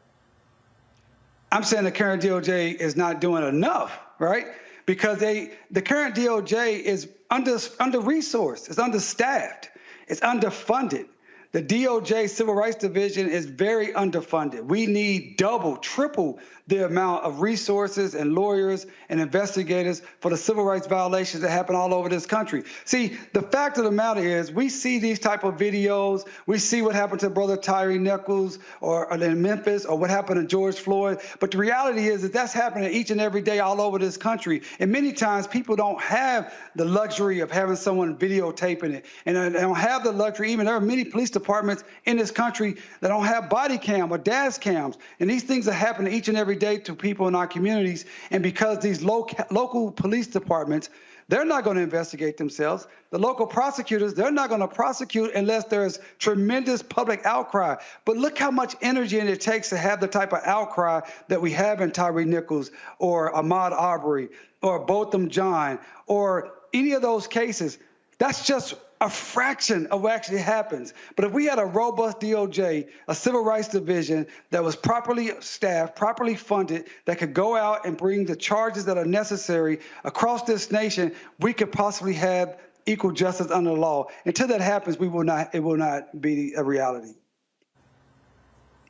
I'm saying the current DOJ is not doing enough, right? Because the current DOJ is under-resourced, it's understaffed, it's underfunded. The DOJ Civil Rights Division is very underfunded. We need double, triple the amount of resources and lawyers and investigators for the civil rights violations that happen all over this country. See, the fact of the matter is, we see these type of videos. We see what happened to Brother Tyree Nichols or in Memphis, or what happened to George Floyd. But the reality is that that's happening each and every day all over this country. And many times people don't have the luxury of having someone videotaping it. And they don't have the luxury. Even there are many police departments in this country that don't have body cam or dash cams. And these things are happening each and every day to people in our communities. And because these local police departments, they're not going to investigate themselves. The local prosecutors, they're not going to prosecute unless there's tremendous public outcry. But look how much energy it takes to have the type of outcry that we have in Tyree Nichols or Ahmaud Arbery or Botham Jean or any of those cases. That's just a fraction of what actually happens. But if we had a robust DOJ, a civil rights division that was properly staffed, properly funded, that could go out and bring the charges that are necessary across this nation, we could possibly have equal justice under the law. Until that happens, it will not be a reality.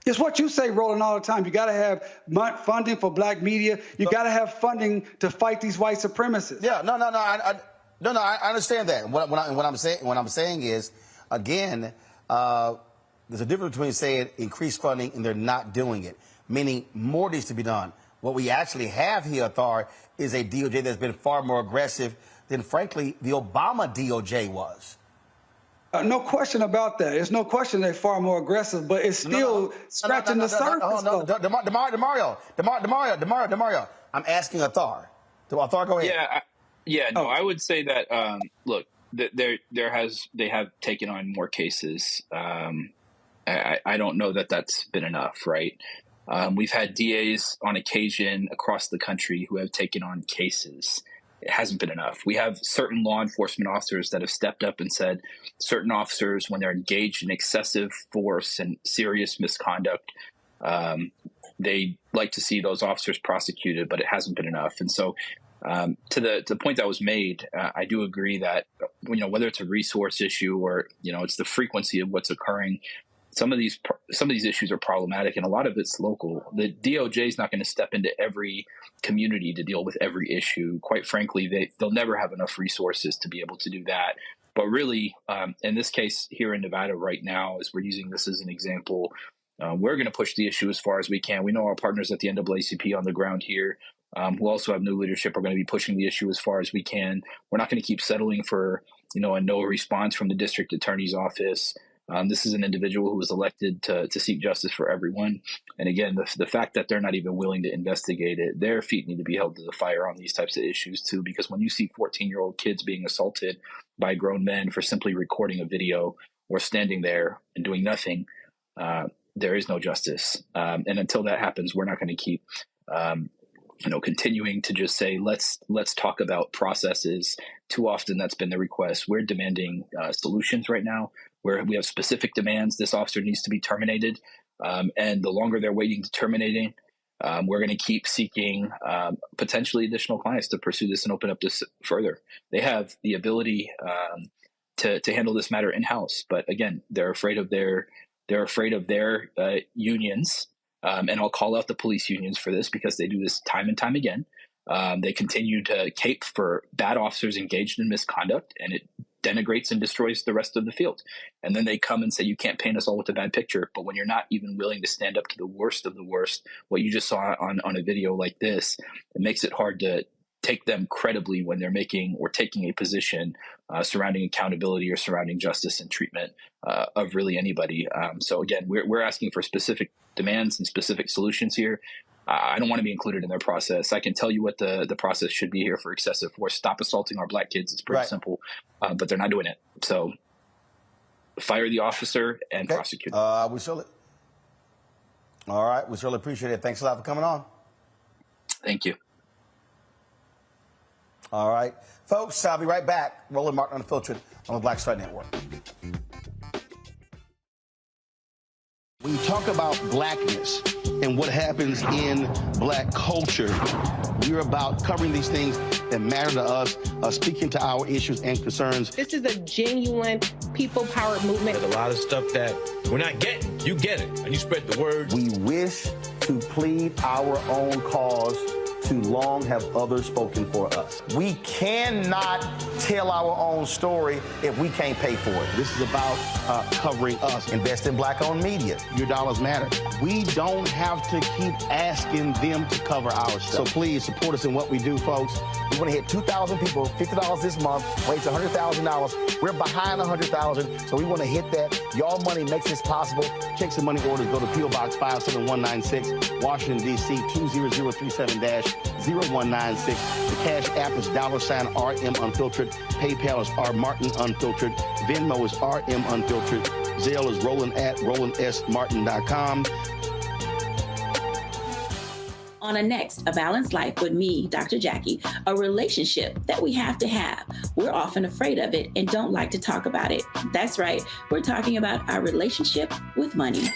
It's what you say, Roland, all the time. You got to have funding for black media. You got to have funding to fight these white supremacists. Yeah, no, I understand that. What I'm saying is, again, there's a difference between saying increase funding and they're not doing it, meaning more needs to be done. What we actually have here, Thar, is a DOJ that's been far more aggressive than, frankly, the Obama DOJ was. No question about that. There's no question they're far more aggressive, but it's still scratching the surface. DeMario, I'm asking Thar. Thar, go ahead. Yeah, I would say that, look, they have taken on more cases. I don't know that that's been enough, right? We've had DAs on occasion across the country who have taken on cases. It hasn't been enough. We have certain law enforcement officers that have stepped up and said certain officers, when they're engaged in excessive force and serious misconduct, they like to see those officers prosecuted, but it hasn't been enough. And so to the point that was made, I do agree that, whether it's a resource issue or, it's the frequency of what's occurring, some of these issues are problematic, and a lot of it's local. The DOJ is not going to step into every community to deal with every issue. Quite frankly, they'll never have enough resources to be able to do that. But really, in this case here in Nevada right now, as we're using this as an example, we're going to push the issue as far as we can. We know our partners at the NAACP on the ground here, who also have new leadership, are going to be pushing the issue as far as we can. We're not going to keep settling for, a no response from the district attorney's office. This is an individual who was elected to seek justice for everyone. And again, the fact that they're not even willing to investigate it, their feet need to be held to the fire on these types of issues too, because when you see 14-year-old kids being assaulted by grown men for simply recording a video or standing there and doing nothing, there is no justice. And until that happens, we're not going to keep, continuing to just say, let's talk about processes. Too often that's been the request. We're demanding solutions right now, where we have specific demands. This officer needs to be terminated. And the longer they're waiting to terminating, we're going to keep seeking potentially additional clients to pursue this and open up this further. They have the ability to handle this matter in-house. But again, they're afraid of their unions. And I'll call out the police unions for this, because they do this time and time again. They continue to cape for bad officers engaged in misconduct, and it denigrates and destroys the rest of the field. And then they come and say, you can't paint us all with a bad picture. But when you're not even willing to stand up to the worst of the worst, what you just saw on a video like this, it makes it hard to take them credibly when they're making or taking a position surrounding accountability or surrounding justice and treatment of really anybody. So again, we're asking for specific demands and specific solutions here. I don't want to be included in their process. I can tell you what the process should be here for excessive force. Stop assaulting our black kids. It's pretty simple, but they're not doing it. So fire the officer and prosecute. All right. We surely appreciate it. Thanks a lot for coming on. Thank you. All right. Folks, I'll be right back. Roland Martin Unfiltered on the Black Star Network. When you talk about blackness and what happens in black culture, we're about covering these things that matter to us, speaking to our issues and concerns. This is a genuine people-powered movement. There's a lot of stuff that we're not getting. You get it, and you spread the word. We wish to plead our own cause. Too long have others spoken for us. We cannot tell our own story if we can't pay for it. This is about covering us. Invest in black-owned media. Your dollars matter. We don't have to keep asking them to cover our stuff. So please support us in what we do, folks. We want to hit 2,000 people, $50 this month, raise $100,000. We're behind 100,000, so we want to hit that. Y'all money makes this possible. Checks and money orders go to P.O. Box 57196, Washington, D.C. 20037-0196. The Cash App is $RM Unfiltered. PayPal is R Martin Unfiltered. Venmo is RM Unfiltered. Zelle is Roland@RolandSMartin.com. On a next, A Balanced Life with me, Dr. Jackie, a relationship that we have to have. We're often afraid of it and don't like to talk about it. That's right, we're talking about our relationship with money.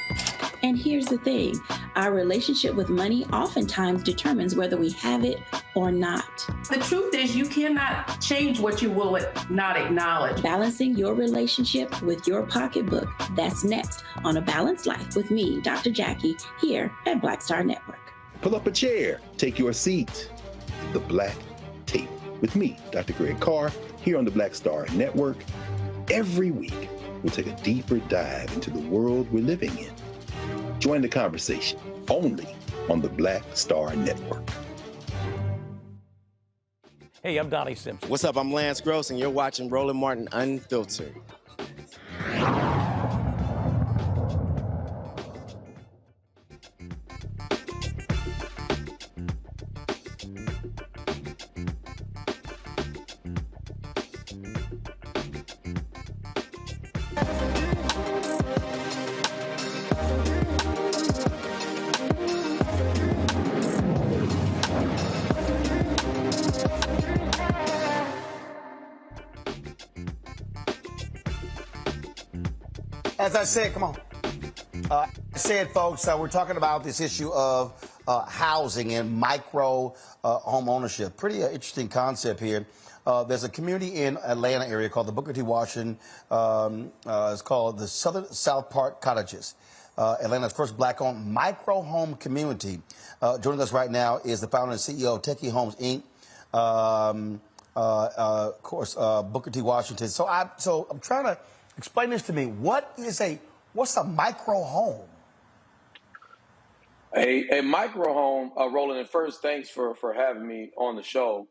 And here's the thing, our relationship with money oftentimes determines whether we have it or not. The truth is you cannot change what you will not acknowledge. Balancing your relationship with your pocketbook. That's next on A Balanced Life with me, Dr. Jackie, here at Black Star Network. Pull up a chair, take your seat at the Black Table with me, Dr. Greg Carr, here on the Black Star Network. Every week, we'll take a deeper dive into the world we're living in. Join the conversation only on the Black Star Network. Hey, I'm Donnie Simpson. What's up? I'm Lance Gross, and you're watching Roland Martin Unfiltered. As I said, come on. Said, folks, we're talking about this issue of housing and micro home ownership. Pretty interesting concept here. There's a community in Atlanta area called the Booker T. Washington. It's called the South Park Cottages. Atlanta's first black-owned micro home community. Joining us right now is the founder and CEO of Techie Homes, Inc. Of course, Booker T. Washington. So I'm trying to explain this to me. What's a micro home? A micro home, Roland, and first, thanks for having me on the show.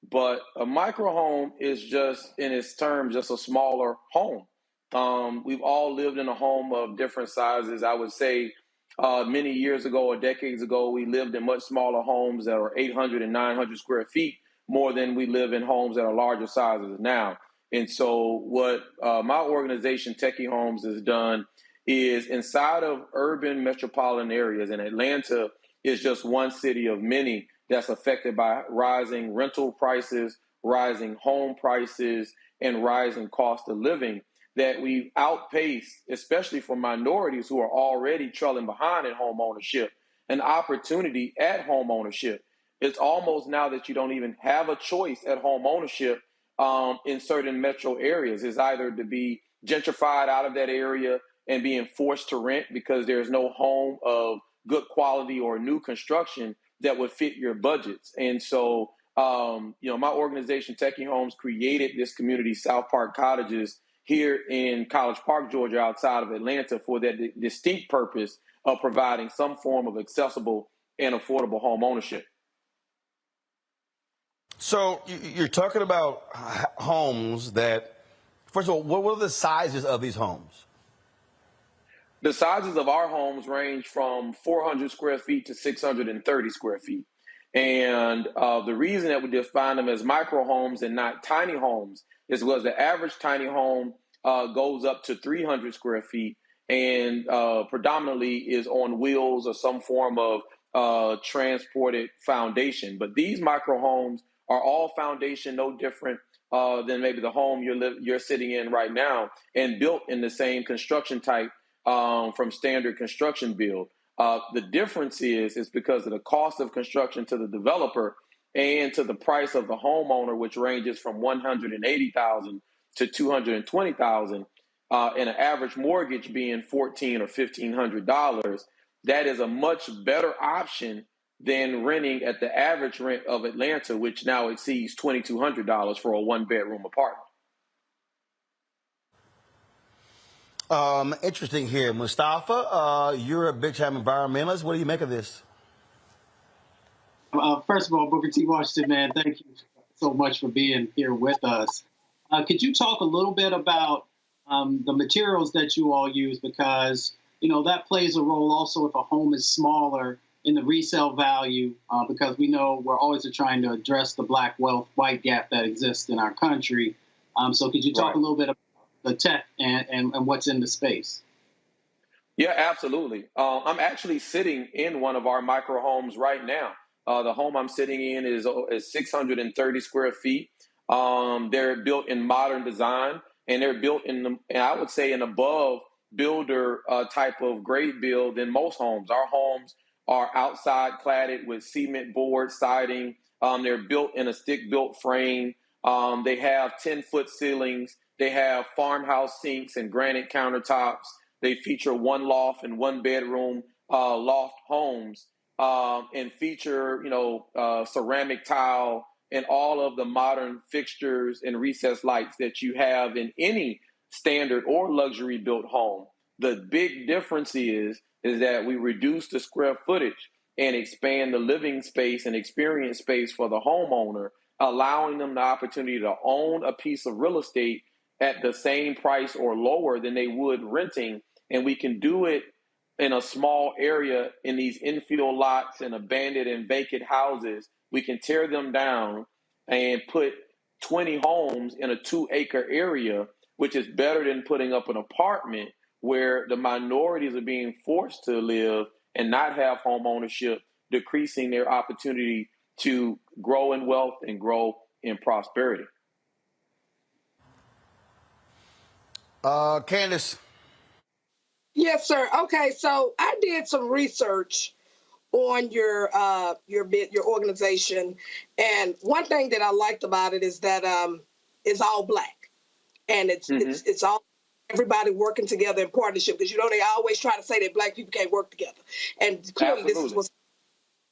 But a micro home is just, in its terms, just a smaller home. We've all lived in a home of different sizes. I would say many years ago or decades ago, we lived in much smaller homes that are 800 and 900 square feet, more than we live in homes that are larger sizes now. And so what my organization, Techie Homes, has done is inside of urban metropolitan areas, and Atlanta is just one city of many that's affected by rising rental prices, rising home prices, and rising cost of living, that we've outpaced, especially for minorities who are already trailing behind in home ownership, an opportunity at home ownership. It's almost now that you don't even have a choice at home ownership in certain metro areas. It's either to be gentrified out of that area and being forced to rent because there's no home of good quality or new construction that would fit your budgets. And so, my organization, Techie Homes, created this community, South Park Cottages, here in College Park, Georgia, outside of Atlanta, for that distinct purpose of providing some form of accessible and affordable home ownership. So you're talking about homes that, first of all, what are the sizes of these homes? The sizes of our homes range from 400 square feet to 630 square feet. And the reason that we define them as micro homes and not tiny homes is because the average tiny home goes up to 300 square feet and predominantly is on wheels or some form of transported foundation. But these micro homes are all foundation, no different than maybe the home you're sitting in right now, and built in the same construction type from standard construction build. The difference is because of the cost of construction to the developer and to the price of the homeowner, which ranges from $180,000 to $220,000, and an average mortgage being $1,400 or $1,500. That is a much better option than renting at the average rent of Atlanta, which now exceeds $2,200 for a one-bedroom apartment. Interesting here. Mustafa, you're a big-time environmentalist. What do you make of this? First of all, Booker T. Washington, man, thank you so much for being here with us. Could you talk a little bit about the materials that you all use? Because, that plays a role also if a home is smaller in the resale value, because we know we're always trying to address the black wealth white gap that exists in our country. So could you talk a little bit about the tech and what's in the space? Yeah, absolutely. I'm actually sitting in one of our micro homes right now. The home I'm sitting in is 630 square feet. They're built in modern design, and they're built I would say an above builder type of grade build than most homes. Our homes are outside cladded with cement board siding. They're built in a stick-built frame. They have 10-foot ceilings. They have farmhouse sinks and granite countertops. They feature one loft and one bedroom loft homes, and feature, ceramic tile and all of the modern fixtures and recessed lights that you have in any standard or luxury built home. The big difference is that we reduce the square footage and expand the living space and experience space for the homeowner, allowing them the opportunity to own a piece of real estate at the same price or lower than they would renting. And we can do it in a small area in these infill lots and abandoned and vacant houses. We can tear them down and put 20 homes in a 2-acre area, which is better than putting up an apartment where the minorities are being forced to live and not have home ownership, decreasing their opportunity to grow in wealth and grow in prosperity. Candace. Yes, sir. Okay, so I did some research on your organization, and one thing that I liked about it is that it's all Black, and it's all everybody working together in partnership, because they always try to say that Black people can't work together, and clearly this is what's.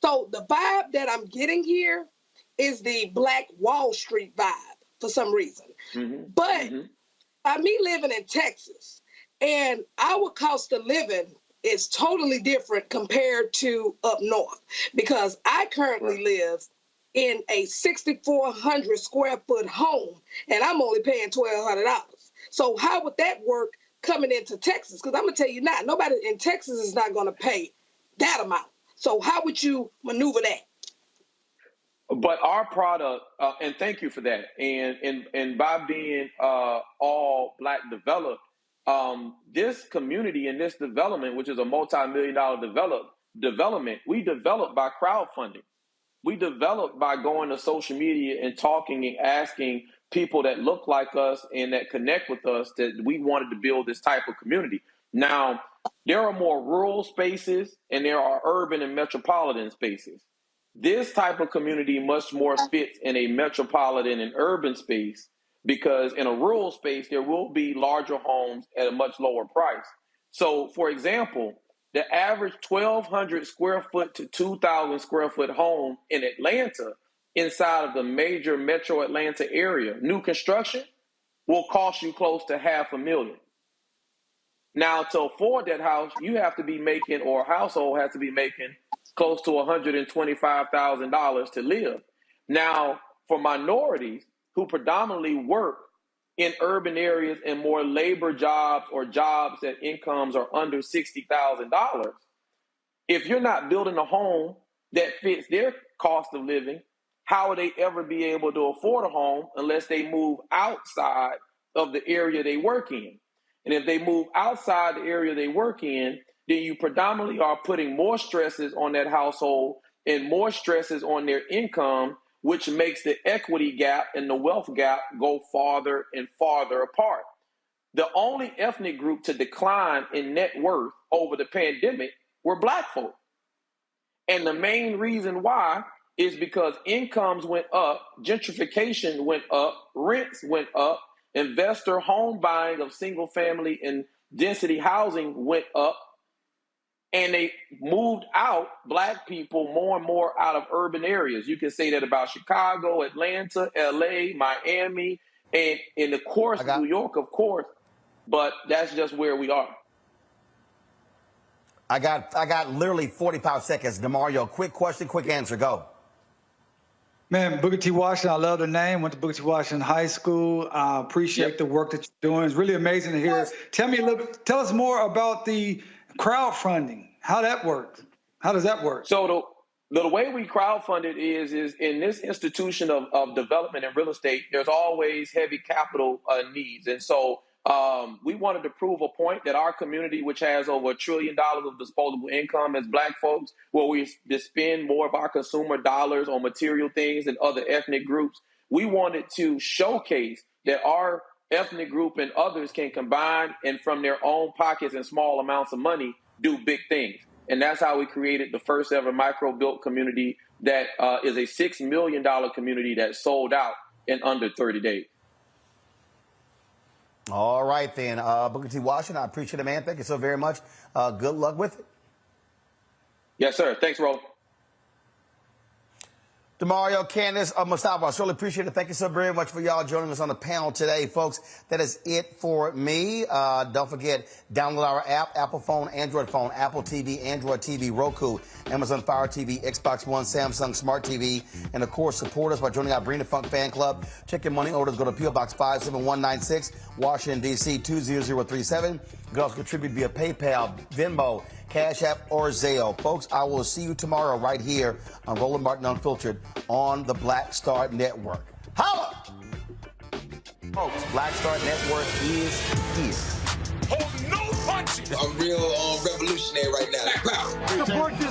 So the vibe that I'm getting here is the Black Wall Street vibe for some reason, but by me living in Texas, and our cost of living is totally different compared to up north, because I currently live in a 6,400 square foot home, and I'm only paying $1,200. So how would that work coming into Texas? Because I'm gonna tell you now, nobody in Texas is not gonna pay that amount. So how would you maneuver that? But our product, and thank you for that, and by being all Black developed, this community and this development, which is a multi-million-dollar development, we developed by crowdfunding. We developed by going to social media and talking and asking people that look like us and that connect with us that we wanted to build this type of community. Now, there are more rural spaces and there are urban and metropolitan spaces. This type of community much more fits in a metropolitan and urban space, because in a rural space, there will be larger homes at a much lower price. So, for example, the average 1,200 square foot to 2,000 square foot home in Atlanta, inside of the major metro Atlanta area, new construction will cost you close to $500,000. Now, to afford that house, you have to be making, or a household has to be making, close to $125,000 to live. Now, for minorities who predominantly work in urban areas and more labor jobs or jobs that incomes are under $60,000, if you're not building a home that fits their cost of living, how would they ever be able to afford a home unless they move outside of the area they work in? And if they move outside the area they work in, then you predominantly are putting more stresses on that household and more stresses on their income, which makes the equity gap and the wealth gap go farther and farther apart. The only ethnic group to decline in net worth over the pandemic were Black folk. And the main reason why is because incomes went up, gentrification went up, rents went up, investor home buying of single family and density housing went up, and they moved out Black people more and more out of urban areas. You can say that about Chicago, Atlanta, LA, Miami, and of course, New York, of course, but that's just where we are. I got literally 45 seconds. DeMario, quick question, quick answer, go. Man, Booker T. Washington, I love the name. Went to Booker T. Washington High School. Appreciate the work that you're doing. It's really amazing to hear. Tell us more about the crowdfunding, how that works. How does that work? So the way we crowdfunded is in this institution of development and real estate, there's always heavy capital needs. And so we wanted to prove a point that our community, which has over $1 trillion of disposable income as Black folks, where we spend more of our consumer dollars on material things than other ethnic groups, we wanted to showcase that our ethnic group and others can combine and from their own pockets and small amounts of money do big things. And that's how we created the first ever micro-built community that is a $6 million community that sold out in under 30 days. All right, then. Booker T. Washington, I appreciate it, man. Thank you so very much. Good luck with it. Yes, sir. Thanks, Ro. DeMario, Candace, Mustafa, I surely appreciate it. Thank you so very much for y'all joining us on the panel today, folks. That is it for me. Don't forget, download our app, Apple phone, Android phone, Apple TV, Android TV, Roku, Amazon Fire TV, Xbox One, Samsung Smart TV, and of course, support us by joining our Bring the Funk fan club. Check your money orders. Go to P.O. Box 57196, Washington, D.C. 20037. You can also contribute via PayPal, Venmo, Cash App, or Zelle. Folks, I will see you tomorrow right here on Roland Martin Unfiltered on the Black Star Network. Holla! Folks, Black Star Network is here. Oh, no punches! I'm real revolutionary right now. Support this